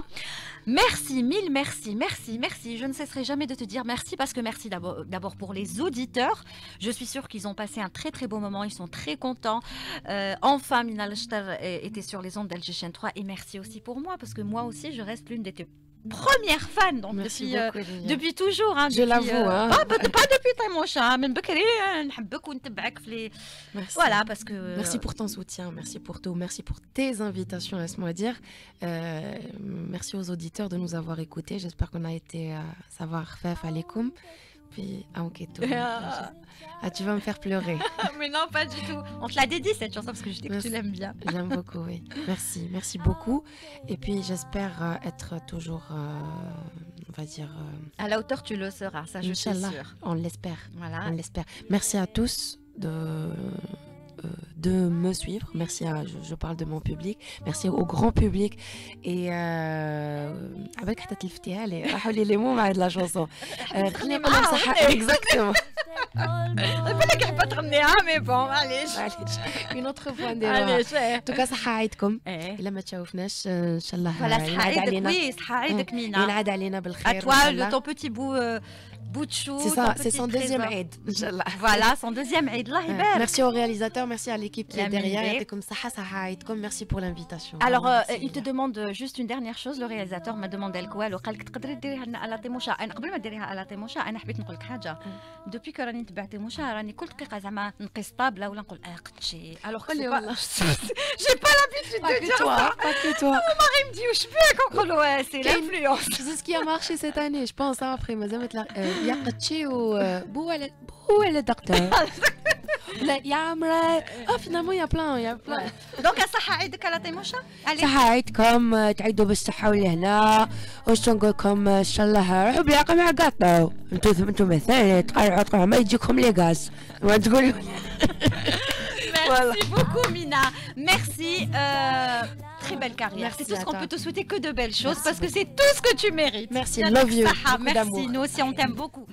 merci, mille merci. Je ne cesserai jamais de te dire merci parce que merci d'abord pour les auditeurs. Je suis sûre qu'ils ont passé un très très beau moment, ils sont très contents. Enfin, Mina Al-Shtar était sur les ondes d'Algéchien 3 et merci aussi pour moi parce que moi aussi je reste l'une des premières fans donc Merci depuis, beaucoup, Lilia. depuis toujours. Hein, Je l'avoue, hein. pas depuis Témocha, من بكري نحبك ونتبعك في les... Merci. Voilà, parce que... Merci pour ton soutien, merci pour tout, merci pour tes invitations, laisse-moi dire. Merci aux auditeurs de nous avoir écoutés. J'espère qu'on a été savoir faire alaikum. Puis, tout. Ah, tu vas me faire pleurer. Mais non, pas du tout. On te l'a dédié cette chanson parce que je sais que Merci. tu l'aimes bien. J'aime beaucoup, oui. Merci beaucoup. Et puis, j'espère être toujours, on va dire... À la hauteur, tu le seras, ça je suis Inch'Allah, sûre. on l'espère. Voilà. On l'espère. Merci à tous de me suivre. Merci à, je parle de mon public. Merci au grand public. Et avec حتى تلفتيها لي راحوا لي les mots مع la chanson. خليني نقول لهم صحة. Exactement. بالك حبة تغنيها مي بون معليش. Une autre fois نديروها. معليش En tout cas صحة عيدكم. ايه إلا ما تشوفناش إن شاء الله فوالا صحة ينعاد عيدك علينا. وي صحة عيدك مينا. ينعاد علينا بالخير. À toi, ton petit bout de chou. C'est ton ça, petit c'est son deuxième trésor. Eid. Inch'Allah. Voilà, son deuxième Eid. Allah يبارك. Merci au réalisateur, merci à l'équipe qui La est derrière. musique. يعطيكم صحة صحة عيدكم. Merci pour l'invitation. Alors, Merci. il te demande juste une dernière chose. Le réalisateur m'a demandé الكوال وقال لك تقدري ديريها لنا على تيموشا. أنا قبل ما ديريها على تيموشا أنا حبيت نقول لك حاجة. دوبي كو راني نتبع تيموشا راني كل دقيقة زعما نقيس طابلة ولا نقول قدشي. Alors que قولي c'est pas... والله. J'ai pas l'habitude Pas de que dire toi, ça. pas que toi. Il me dit وش بيك نقول ouais c'est كاين- l'influence. C'est ce qui a marché cette année, je pense. Hein, après, يا قدشي بو ولا دكتور. لا يا عمري. Ah, finalement, il y a plein. Donc الصحة عيدك على تيموشا. Allez. صحة عيدكم تعيدوا بالصحة والهنا واش نقول لكم ان شاء الله روحوا بالعقل مع قاطو انتم مثلا تقرعوا ما يجيكم لي غاز ما تقولوا Merci beaucoup Mina. Merci. Très belle carrière. Merci C'est tout ce à qu'on toi. peut te souhaiter que de belles choses Merci parce que c'est tout ce que tu mérites. Merci, Bien love you. Saha, Beaucoup merci. d'amour. Nous aussi on t'aime beaucoup.